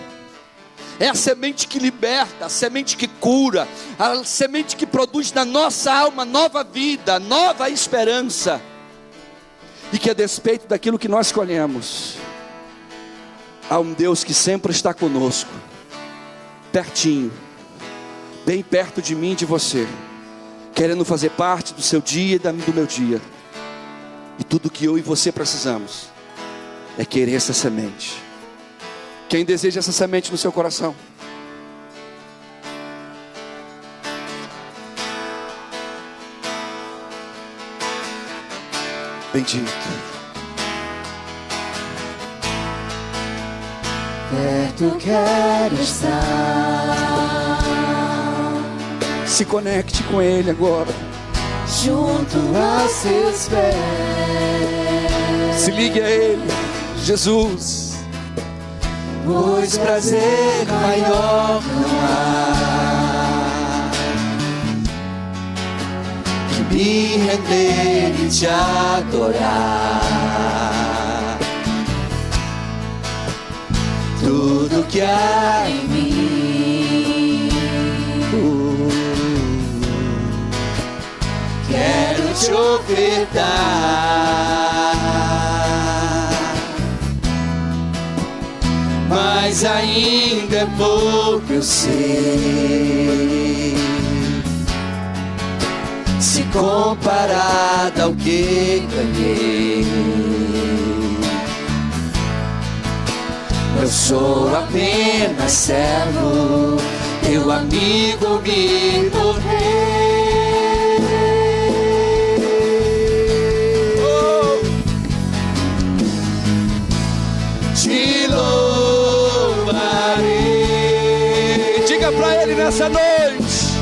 é a semente que liberta, a semente que cura, a semente que produz na nossa alma nova vida, nova esperança. E que a despeito daquilo que nós colhemos, há um Deus que sempre está conosco, pertinho, bem perto de mim e de você, querendo fazer parte do seu dia e do meu dia. E tudo que eu e você precisamos é querer essa semente. Quem deseja essa semente no seu coração? Bendito. Perto quero estar, Se conecte com Ele agora. junto a seus pés. Se ligue a Ele, Jesus. pois prazer maior não há que me render e te adorar. Tudo que há em mim, quero te ofertar, mas ainda é pouco, eu sei, se comparado ao que ganhei. Eu sou apenas servo, teu amigo me tornei. Te louvarei. Diga para Ele nessa noite.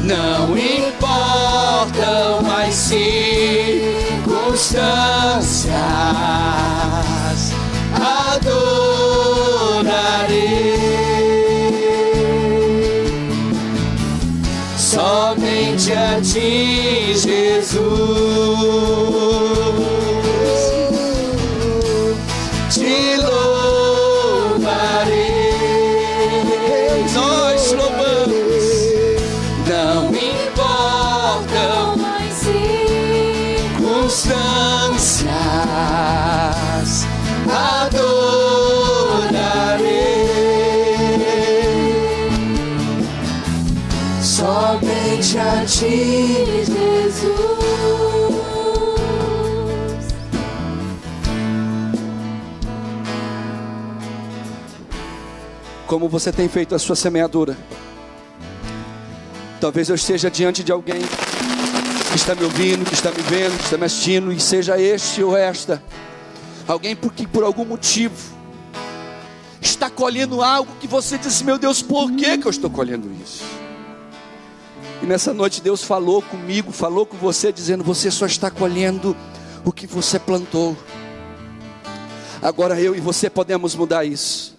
Não importam as circunstâncias, adorarei somente a ti, Jesus. Te louvarei, somente a ti, Jesus. Como você tem feito a sua semeadura? Talvez eu esteja diante de alguém que está me ouvindo, que está me vendo, que está me assistindo, e seja este ou esta alguém porque por algum motivo está colhendo algo que você disse: meu Deus, por que eu estou colhendo isso? E nessa noite Deus falou comigo, falou com você, dizendo: você só está colhendo o que você plantou. Agora eu e você podemos mudar isso.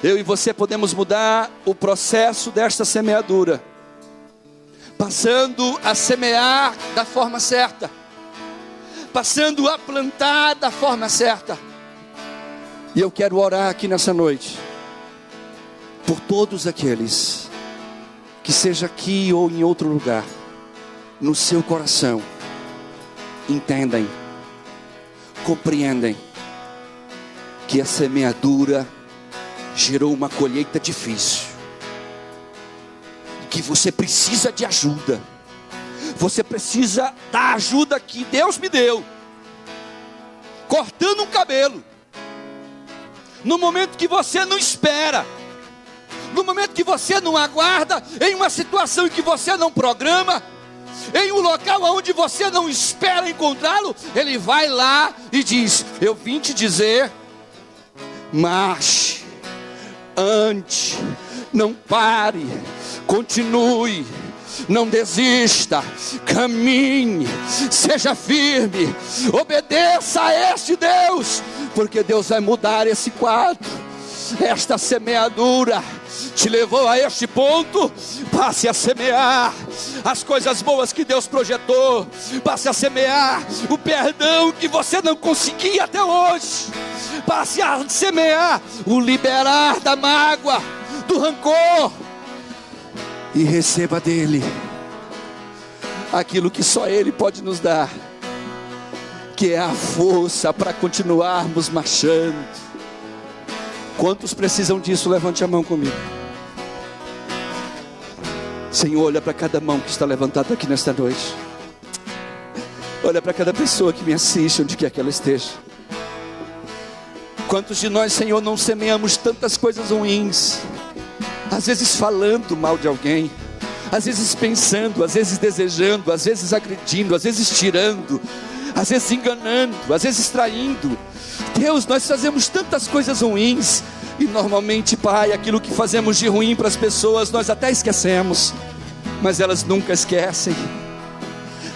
Eu e você podemos mudar o processo desta semeadura, passando a semear da forma certa, passando a plantar da forma certa. E eu quero orar aqui nessa noite por todos aqueles que, seja aqui ou em outro lugar, no seu coração entendem, compreendem que a semeadura gerou uma colheita difícil, que você precisa de ajuda. Você precisa da ajuda que Deus me deu, cortando um cabelo, no momento que você não espera, no momento que você não aguarda, em uma situação em que você não programa, em um local onde você não espera encontrá-lo. Ele vai lá e diz: eu vim te dizer, marche, ande, não pare, continue, não desista, caminhe, seja firme, obedeça a este Deus, porque Deus vai mudar esse quadro. Esta semeadura te levou a este ponto. Passe a semear as coisas boas que Deus projetou. Passe a semear o perdão que você não conseguia até hoje. Passe a semear o liberar da mágoa, do rancor, e receba dele aquilo que só ele pode nos dar, que é a força para continuarmos marchando. Quantos precisam disso? Levante a mão comigo. Senhor, olha para cada mão que está levantada aqui nesta noite. Olha para cada pessoa que me assiste, onde quer que ela esteja. Quantos de nós, Senhor, não semeamos tantas coisas ruins? Às vezes falando mal de alguém, às vezes pensando, às vezes desejando, às vezes agredindo, às vezes tirando, às vezes enganando, às vezes traindo. Deus, nós fazemos tantas coisas ruins, e normalmente, Pai, aquilo que fazemos de ruim para as pessoas, nós até esquecemos, mas elas nunca esquecem.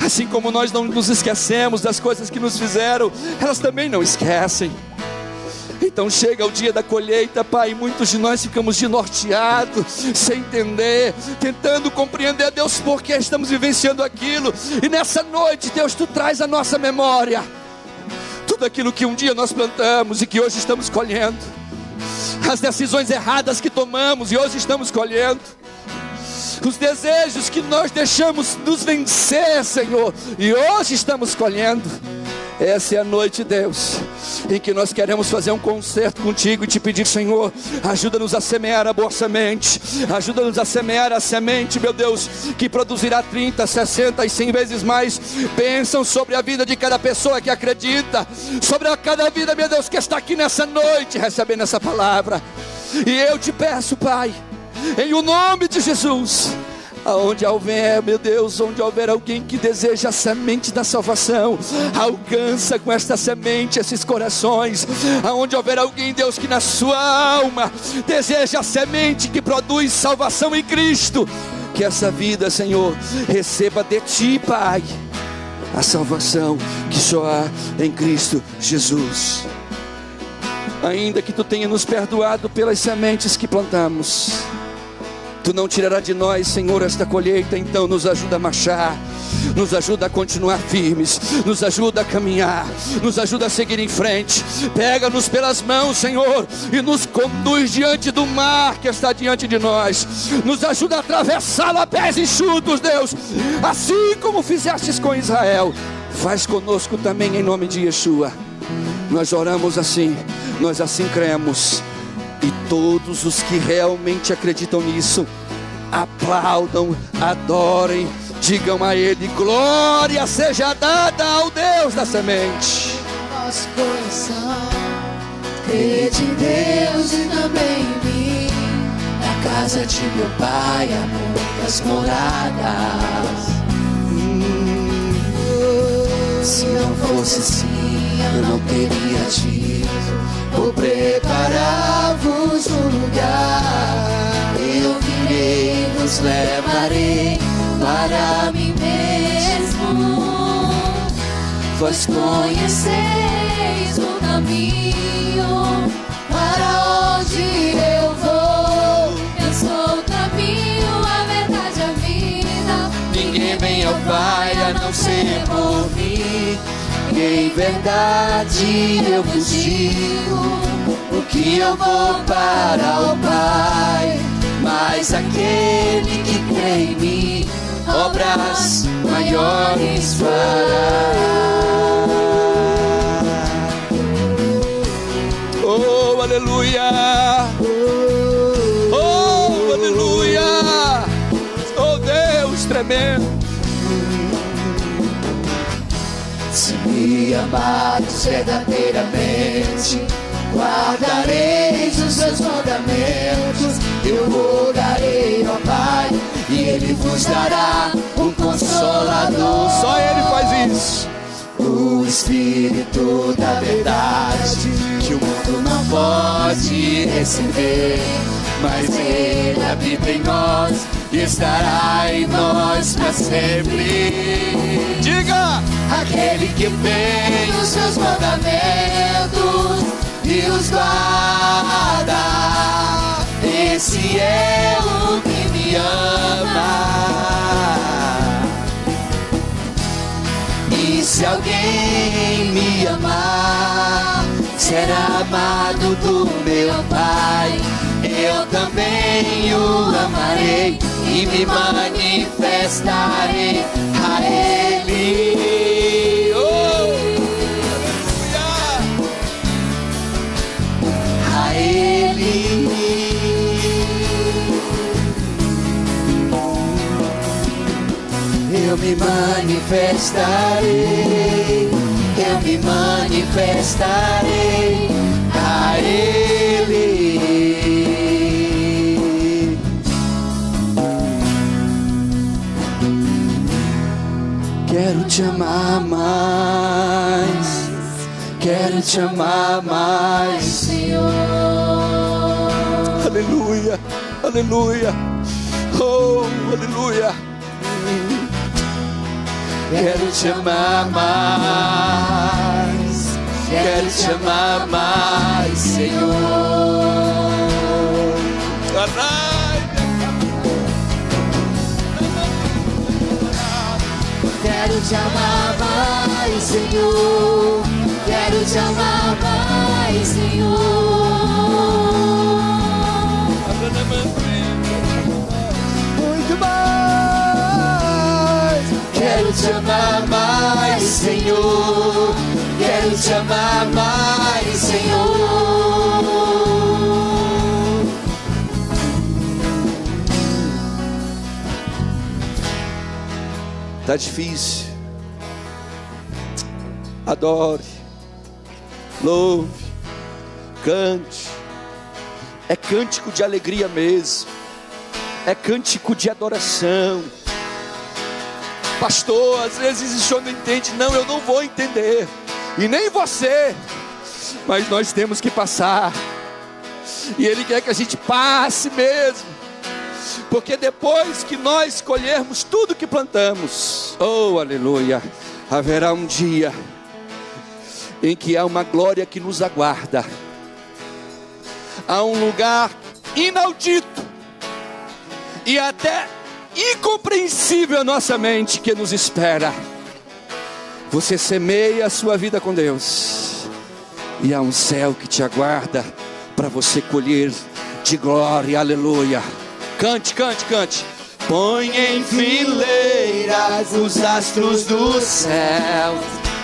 Assim como nós não nos esquecemos das coisas que nos fizeram, elas também não esquecem. Então chega o dia da colheita, Pai, e muitos de nós ficamos desnorteados, sem entender, tentando compreender, Deus, por que estamos vivenciando aquilo. E nessa noite, Deus, Tu traz à nossa memória tudo aquilo que um dia nós plantamos e que hoje estamos colhendo, as decisões erradas que tomamos e hoje estamos colhendo, os desejos que nós deixamos nos vencer, Senhor, e hoje estamos colhendo. Essa é a noite, Deus, em que nós queremos fazer um concerto contigo e te pedir: Senhor, ajuda-nos a semear a boa semente, ajuda-nos a semear a semente, meu Deus, que produzirá 30, 60 e 100 vezes mais bênção sobre a vida de cada pessoa que acredita, sobre a cada vida, meu Deus, que está aqui nessa noite recebendo essa palavra. E eu te peço, Pai, em o nome de Jesus, aonde houver, meu Deus, onde houver alguém que deseja a semente da salvação, alcança com esta semente esses corações. Aonde houver alguém, Deus, que na sua alma deseja a semente que produz salvação em Cristo, que essa vida, Senhor, receba de Ti, Pai, a salvação que só há em Cristo Jesus. Ainda que Tu tenha nos perdoado pelas sementes que plantamos, Tu não tirará de nós, Senhor, esta colheita. Então nos ajuda a marchar, nos ajuda a continuar firmes, nos ajuda a caminhar, nos ajuda a seguir em frente. Pega-nos pelas mãos, Senhor, e nos conduz diante do mar que está diante de nós. Nos ajuda a atravessá-lo a pés enxutos, Deus, assim como fizestes com Israel. Faz conosco também, em nome de Yeshua. Nós oramos assim, nós assim cremos. E todos os que realmente acreditam nisso aplaudam, adorem, digam a Ele: glória seja dada ao Deus da semente. Nosso coração crede em Deus e também em mim. Na casa de meu pai há muitas moradas. Se não fosse assim, eu não teria dito: vou preparar-vos um lugar. Eu virei, vos levarei para mim mesmo. Vós conheceis o caminho para onde eu vou. Eu sou o caminho, a verdade, a vida. Ninguém vem ao Pai a não ser por mim. Em verdade eu vos digo, o que eu vou para o Pai. Mas aquele que crê em mim, obras maiores fará. Oh, aleluia! Oh, aleluia! Oh, Deus tremendo! Se me amares verdadeiramente, guardareis os seus mandamentos. Eu rogarei ao Pai e Ele vos dará um Consolador. Só Ele faz isso. O Espírito da verdade, que o mundo não pode receber, mas Ele habita em nós e estará em nós para sempre. Diga! Aquele que tem os seus mandamentos e os guarda, esse é o que me ama. E se alguém me amar, será amado do meu Pai. Eu também o amarei e me manifestarei a Ele. A Ele. Eu me manifestarei, eu me manifestarei a Ele. Quero te amar mais, quero te amar mais, Senhor. Aleluia, aleluia, oh, aleluia. Quero te amar mais, quero te amar mais, Senhor. Quero te amar mais, Senhor. Quero te amar mais, Senhor. Muito mais. Quero te amar mais, Senhor. Quero te amar mais, Senhor. Tá difícil. Adore, louve, cante. É cântico de alegria mesmo. É cântico de adoração. Pastor, às vezes o senhor não entende. Não, eu não vou entender. E nem você. Mas nós temos que passar. E Ele quer que a gente passe mesmo. Porque depois que nós colhermos tudo que plantamos, oh aleluia, haverá um dia em que há uma glória que nos aguarda. Há um lugar inaudito e até incompreensível à nossa mente que nos espera. Você semeia a sua vida com Deus e há um céu que te aguarda para você colher de glória, aleluia. Cante, cante, cante. Põe em fileiras os astros do céu,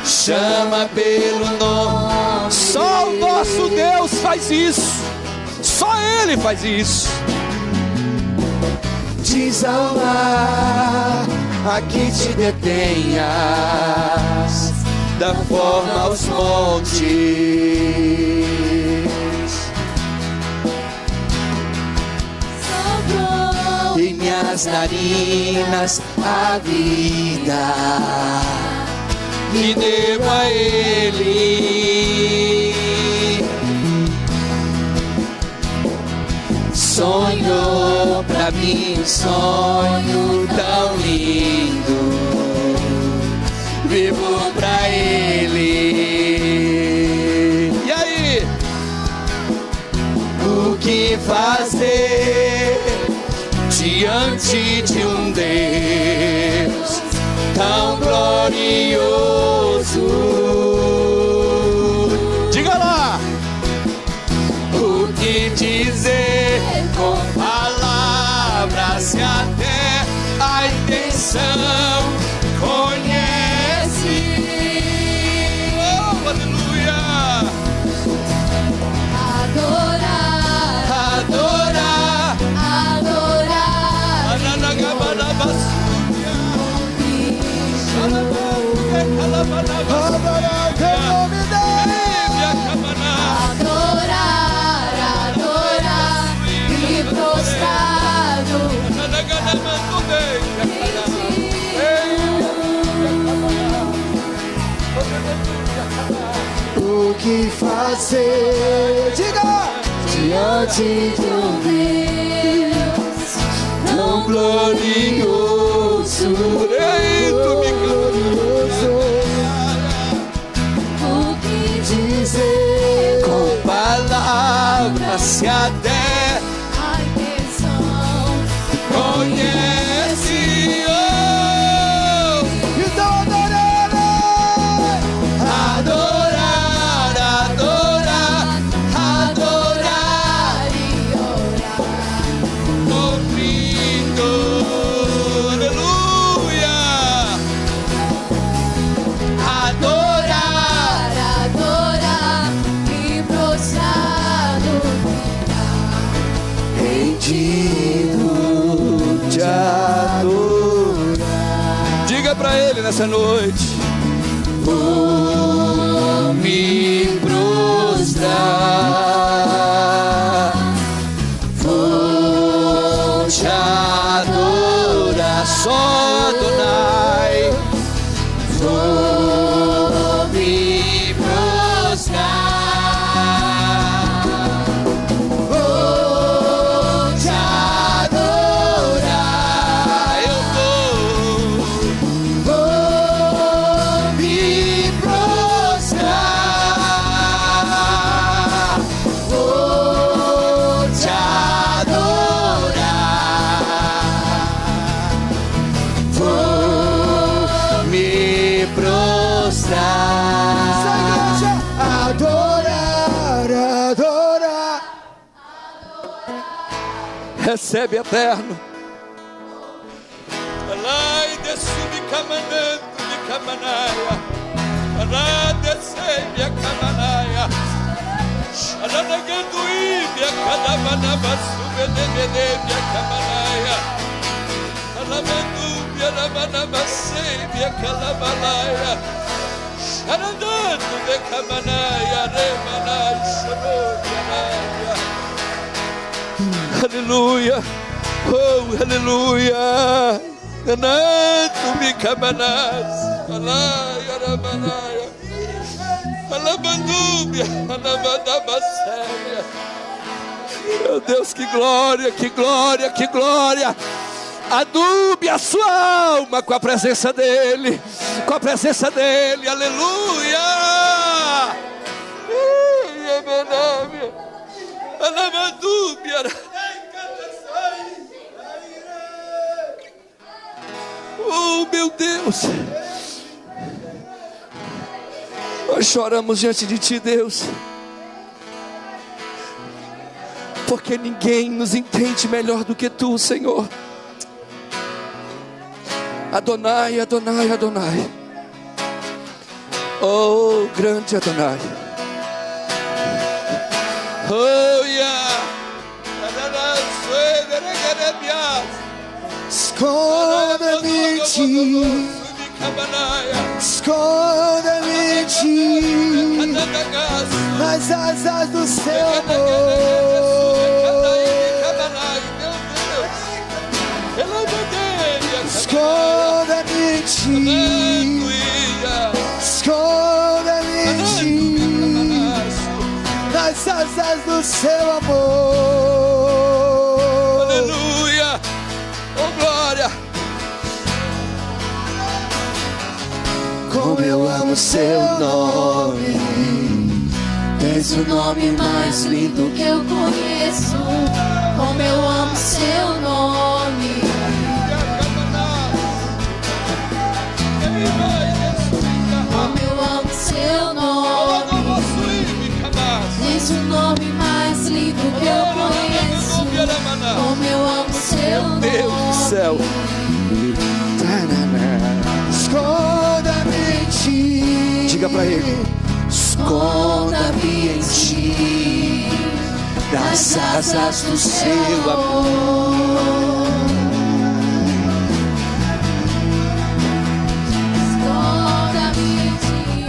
chama pelo nome. Só o nosso Deus faz isso. Só Ele faz isso. antes ao mar, aqui te detenhas, da forma aos montes. Soprou Em minhas narinas a vida, e devo a Ele. Sonhou pra mim um sonho tão lindo, vivo pra Ele. E aí? O que fazer diante de um Deus tão glorioso? Diga lá! O que dizer com palavras se até a intenção conhece? Oh, aleluia! adorar, Adorar, adorar, Ananagabanabassúria, Adorar o teu nome, adorar, adorar, e prostrado o que fazer? Diga! diante de um Deus tão glorioso. o que dizer Com palavras se até a intenção conhece. Oh! Então Adorar, adorar, adorar adorar e orar, ouvindo, aleluia. Adorar, adorar e prostrado rendido te adorar. Diga pra ele nessa noite: vou me prostrar, vou te adorar, só Adonai. Vou me prostrar, vou te adorar. Eu vou me prostrar, vou te adorar, vou me prostrar. adorar, adorar. Recebe, eterno. Alai desci caminhando de camanaia, alai desci minha camanaia, alai negando minha cadavana basube de minha camanaia, alai mendo minha lavana basei minha calavalaia, andando de camanaia, remanai chorou Aleluia. Oh, aleluia. Anando-me camanás. Alai, aramanaya. Alabandúbia, alabandabasséia. Meu Deus, que glória, que glória, que glória. Adube a sua alma com a presença dEle. Com a presença dEle. Aleluia. Meu nome. Alabandúbia. Oh, meu Deus. Nós choramos diante de Ti, Deus, porque ninguém nos entende melhor do que Tu, Senhor. Adonai, Adonai, Adonai. Oh, grande Adonai. Oh, yeah. esconda-me em ti, esconda-me em ti, nas asas do seu amor. Esconda-me em ti, esconda-me em ti, nas asas do seu amor. Aleluia, oh glória. Como eu amo seu nome, Tens o nome mais lindo que eu conheço. Como eu amo seu nome. Como eu amo seu nome. Tens o nome mais lindo que eu conheço. Como eu amo seu nome. Deus do céu. esconda-me em ti. Diga pra ele. Esconda-me em ti, das asas do seu amor. Esconda-me em ti,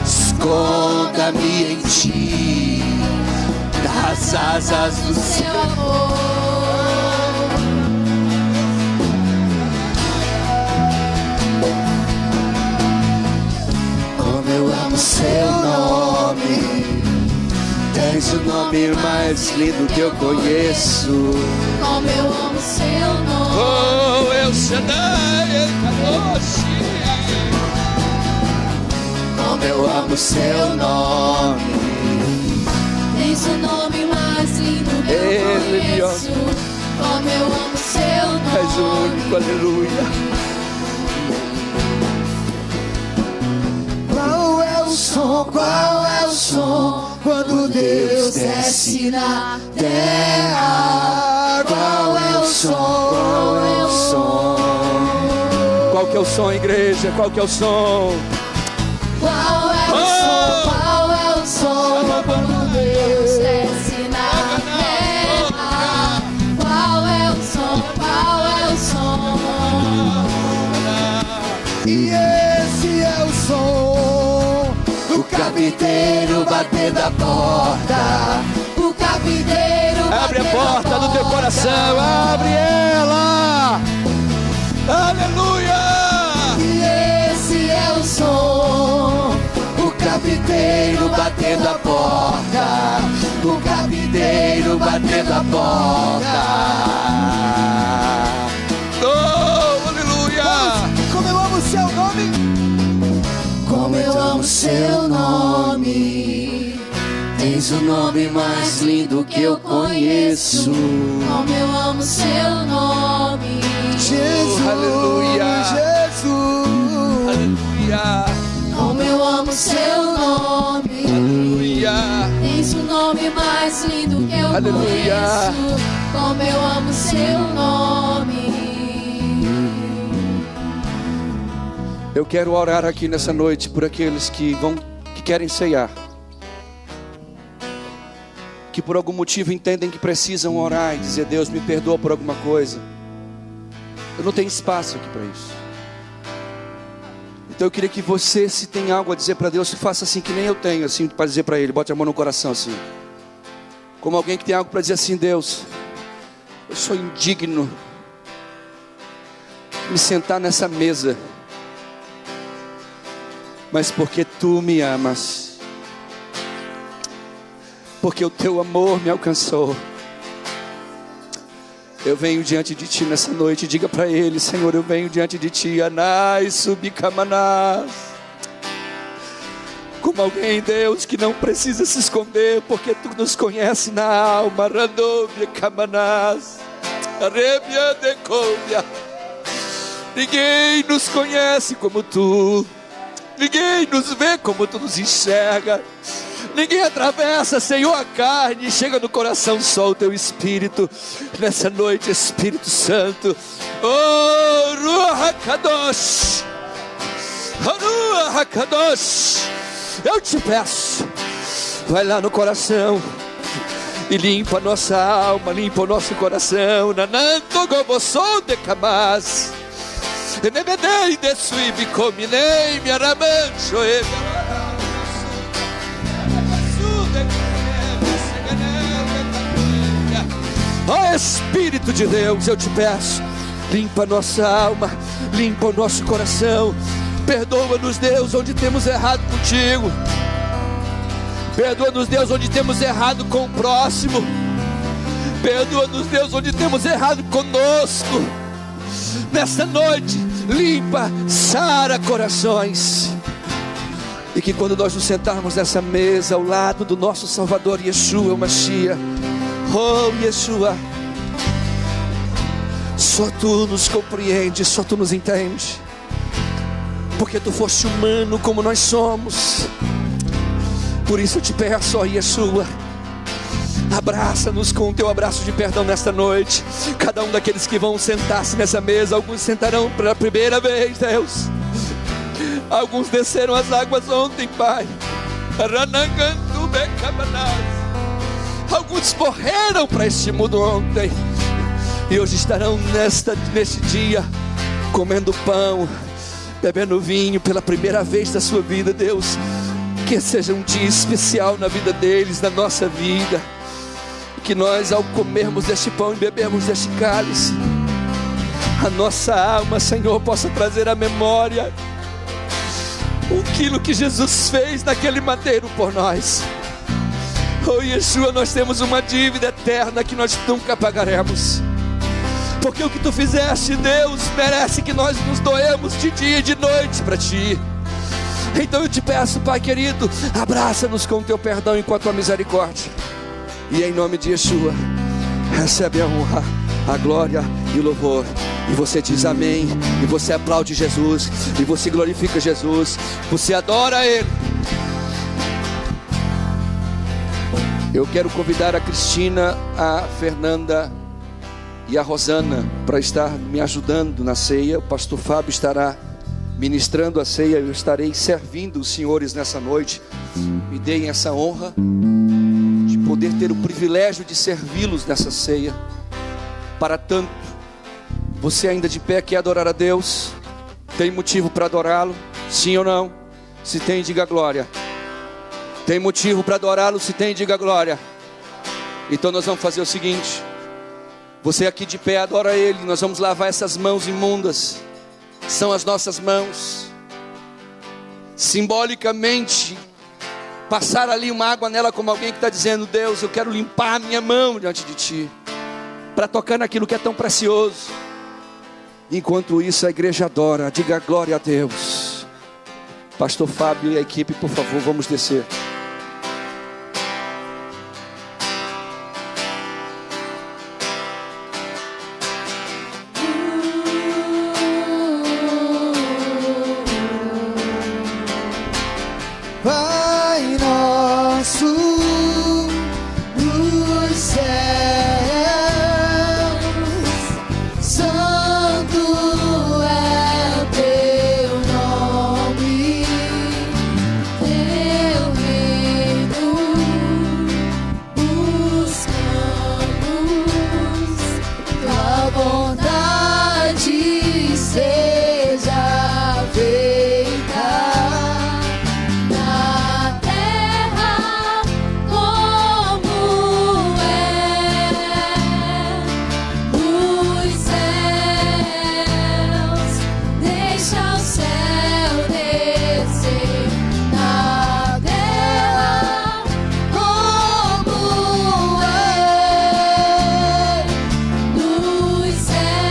esconda-me em ti, das asas do seu amor. Eu amo seu nome, tens o nome mais lindo que eu conheço. Como eu amo seu nome. Oh, El Shaddai, El Kadosh. Como eu amo seu nome. Tens o nome mais lindo que eu conheço. Como eu amo seu nome. És o único, aleluia. Qual é o som quando Deus desce na terra? Qual é o som? Qual é o som? Qual que é o som, igreja? Qual que é o som? Qual é o som? Qual é o som quando Deus desce na terra? Qual é o som? Qual é o som? E esse é o som. O carpinteiro batendo a porta. O carpinteiro Abre a porta do teu coração, abre ela. Aleluia. E esse é o som. O carpinteiro batendo a porta. O carpinteiro batendo a porta. Oh, aleluia. Como eu amo seu nome. Como eu amo seu nome. Tens o nome mais lindo que eu conheço. Como eu amo seu nome. Jesus, aleluia. Jesus, Aleluia. Como eu amo seu nome. Aleluia. Tens o nome mais lindo que eu Aleluia. conheço. Como eu amo seu nome. Eu quero orar aqui nessa noite por aqueles que querem ceiar, que por algum motivo entendem que precisam orar e dizer: Deus, me perdoa por alguma coisa. Eu não tenho espaço aqui para isso. Então eu queria que você, se tem algo a dizer para Deus, faça assim que nem eu tenho, assim, para dizer para Ele. Bote a mão no coração assim, como alguém que tem algo para dizer assim: Deus, eu sou indigno de me sentar nessa mesa, mas porque Tu me amas, porque o Teu amor me alcançou, eu venho diante de Ti nessa noite. Diga para Ele: Senhor, eu venho diante de Ti, Anai Subikamanás, como alguém, Deus, que não precisa se esconder, porque Tu nos conhece na alma. Radobia Kamanás, Arebia Decobia. Ninguém nos conhece como Tu, ninguém nos vê como Tu nos enxerga. Ninguém atravessa, Senhor, a carne, chega no coração só o Teu Espírito. Nessa noite, Espírito Santo, oh, Ruach HaKadosh, Ruach HaKadosh, eu te peço, vai lá no coração e limpa a nossa alma, limpa o nosso coração. Nananto gobossou de camas, enemenei de suíbe cominei, me aramancho e ó Espírito de Deus, eu te peço, limpa a nossa alma, limpa o nosso coração. Perdoa-nos, Deus, onde temos errado contigo. Perdoa-nos, Deus, onde temos errado com o próximo. Perdoa-nos, Deus, onde temos errado conosco. Nesta noite, limpa, sara corações. E que quando nós nos sentarmos nessa mesa ao lado do nosso Salvador Yeshua, o Mashiach, oh Yeshua, só tu nos compreendes, só tu nos entende, porque tu foste humano como nós somos. Por isso eu te peço, ó Yeshua, abraça-nos com o teu abraço de perdão nesta noite. Cada um daqueles que vão sentar-se nessa mesa, alguns sentarão pela primeira vez, Deus. Alguns desceram as águas ontem, Pai. Alguns morreram para este mundo ontem, e hoje estarão neste dia comendo pão, bebendo vinho pela primeira vez da sua vida, Deus. Que seja um dia especial na vida deles, na nossa vida. Que nós, ao comermos deste pão e bebermos deste cálice, a nossa alma, Senhor, possa trazer à memória aquilo que Jesus fez naquele madeiro por nós. Oh Yeshua, nós temos uma dívida eterna que nós nunca pagaremos, porque o que tu fizeste, Deus, merece que nós nos doemos de dia e de noite para ti. Então eu te peço, Pai querido, abraça-nos com o teu perdão e com a tua misericórdia. E em nome de Yeshua, recebe a honra, a glória e o louvor. E você diz amém, e você aplaude Jesus, e você glorifica Jesus, você adora Ele. Eu quero convidar a Cristina, a Fernanda e a Rosana para estar me ajudando na ceia. O pastor Fábio estará ministrando a ceia, eu estarei servindo os senhores nessa noite. Me deem essa honra de poder ter o privilégio de servi-los nessa ceia. Para tanto, você ainda de pé quer adorar a Deus? Tem motivo para adorá-lo? Sim ou não? Se tem, diga glória. Tem motivo para adorá-lo? Se tem, diga glória. Então nós vamos fazer o seguinte: você aqui de pé adora Ele. Nós vamos lavar essas mãos imundas. São as nossas mãos. Simbolicamente, passar ali uma água nela, como alguém que está dizendo: Deus, eu quero limpar a minha mão diante de ti, para tocar naquilo que é tão precioso. Enquanto isso, a igreja adora. Diga glória a Deus. Pastor Fábio e a equipe, por favor, vamos descer. Pai nosso nos céus, santo é o teu nome, teu reino buscamos, tua vontade seja feita na terra como é nos céus. Deixa o céu descer na terra como é nos céus.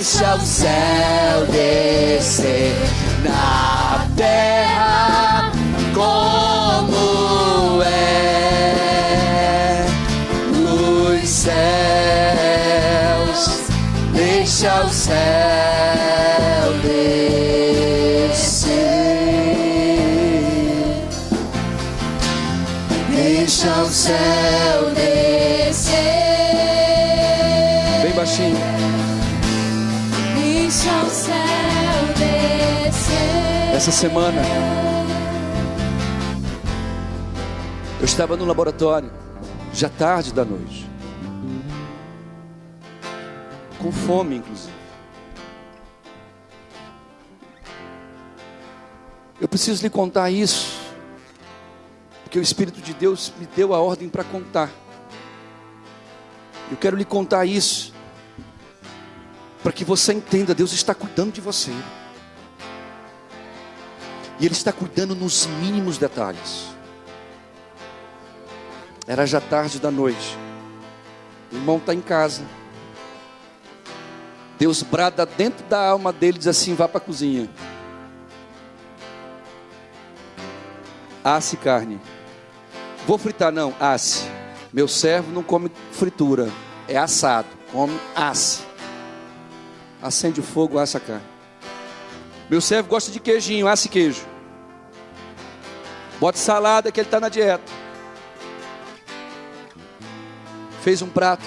deixa o céu descer na terra como é nos céus. Deixa o céu descer. Deixa o céu descer. Bem baixinho. Deixa o céu descer. Essa semana eu estava no laboratório, já tarde da noite, com fome inclusive. Eu preciso lhe contar isso, porque o Espírito de Deus me deu a ordem para contar. Eu quero lhe contar isso, para que você entenda, Deus está cuidando de você. E Ele está cuidando nos mínimos detalhes. Era já tarde da noite. O irmão está em casa. Deus brada dentro da alma dele, diz assim: vá para a cozinha. Asse carne. Vou fritar não, asse. Meu servo não come fritura, é assado, come asse. Acende o fogo, assa a carne. Meu servo gosta de queijinho, asse queijo. Bote salada que ele está na dieta. Fez um prato.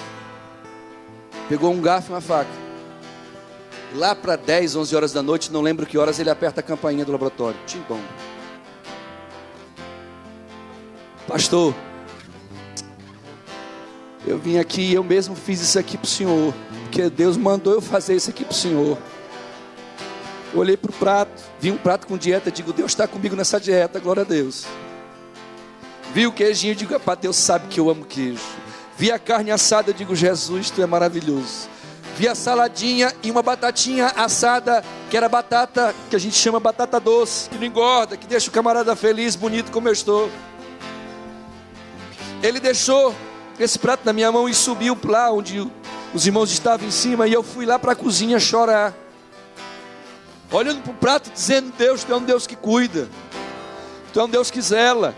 Pegou um garfo e uma faca. Lá para 10, 11 horas da noite, não lembro que horas, ele aperta a campainha do laboratório. Timbom. Pastor, eu vim aqui e eu mesmo fiz isso aqui para o senhor, porque Deus mandou eu fazer isso aqui para o senhor. Eu olhei para o prato, vi um prato com dieta, digo: Deus está comigo nessa dieta, glória a Deus. Vi o queijinho, digo: rapaz, Deus sabe que eu amo queijo. Vi a carne assada, digo: Jesus, tu é maravilhoso. Vi a saladinha e uma batatinha assada, que era batata, que a gente chama batata doce, que não engorda, que deixa o camarada feliz, bonito como eu estou. Ele deixou esse prato na minha mão e subiu lá onde os irmãos estavam em cima, e eu fui lá para a cozinha chorar, olhando para o prato, dizendo: Deus, tu é um Deus que cuida, tu é um Deus que zela,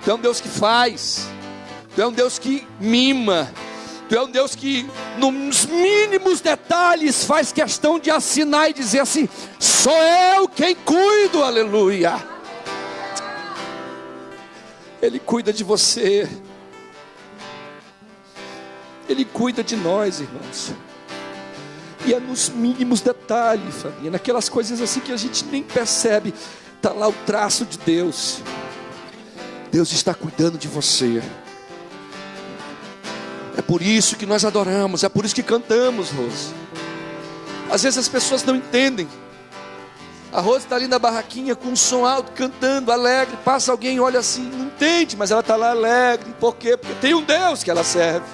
tu é um Deus que faz, tu é um Deus que mima, tu é um Deus que nos mínimos detalhes faz questão de assinar e dizer assim: sou eu quem cuido, aleluia. Ele cuida de você. Ele cuida de nós, irmãos. E é nos mínimos detalhes, família, naquelas coisas assim que a gente nem percebe, está lá o traço de Deus. Deus está cuidando de você. É por isso que nós adoramos, é por isso que cantamos, Rose. Às vezes as pessoas não entendem. A Rose está ali na barraquinha com um som alto, cantando, alegre. Passa alguém e olha assim, não entende, mas ela está lá alegre. Por quê? Porque tem um Deus que ela serve.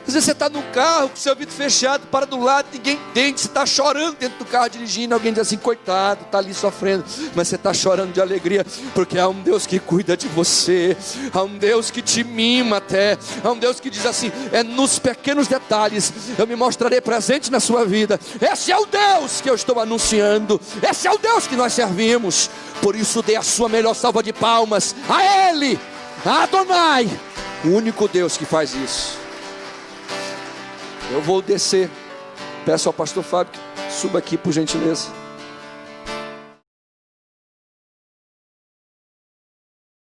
Às vezes você está no carro com o seu ouvido fechado, para do lado, ninguém entende. Você está chorando dentro do carro dirigindo, alguém diz assim: coitado, está ali sofrendo. Mas você está chorando de alegria, porque há um Deus que cuida de você. Há um Deus que te mima até. Há um Deus que diz assim: é nos pequenos detalhes eu me mostrarei presente na sua vida. Esse é o Deus que eu estou anunciando. Esse é o Deus que nós servimos. Por isso dê a sua melhor salva de palmas a Ele, a Adonai, o único Deus que faz isso. Eu vou descer. Peço ao pastor Fábio que suba aqui, por gentileza.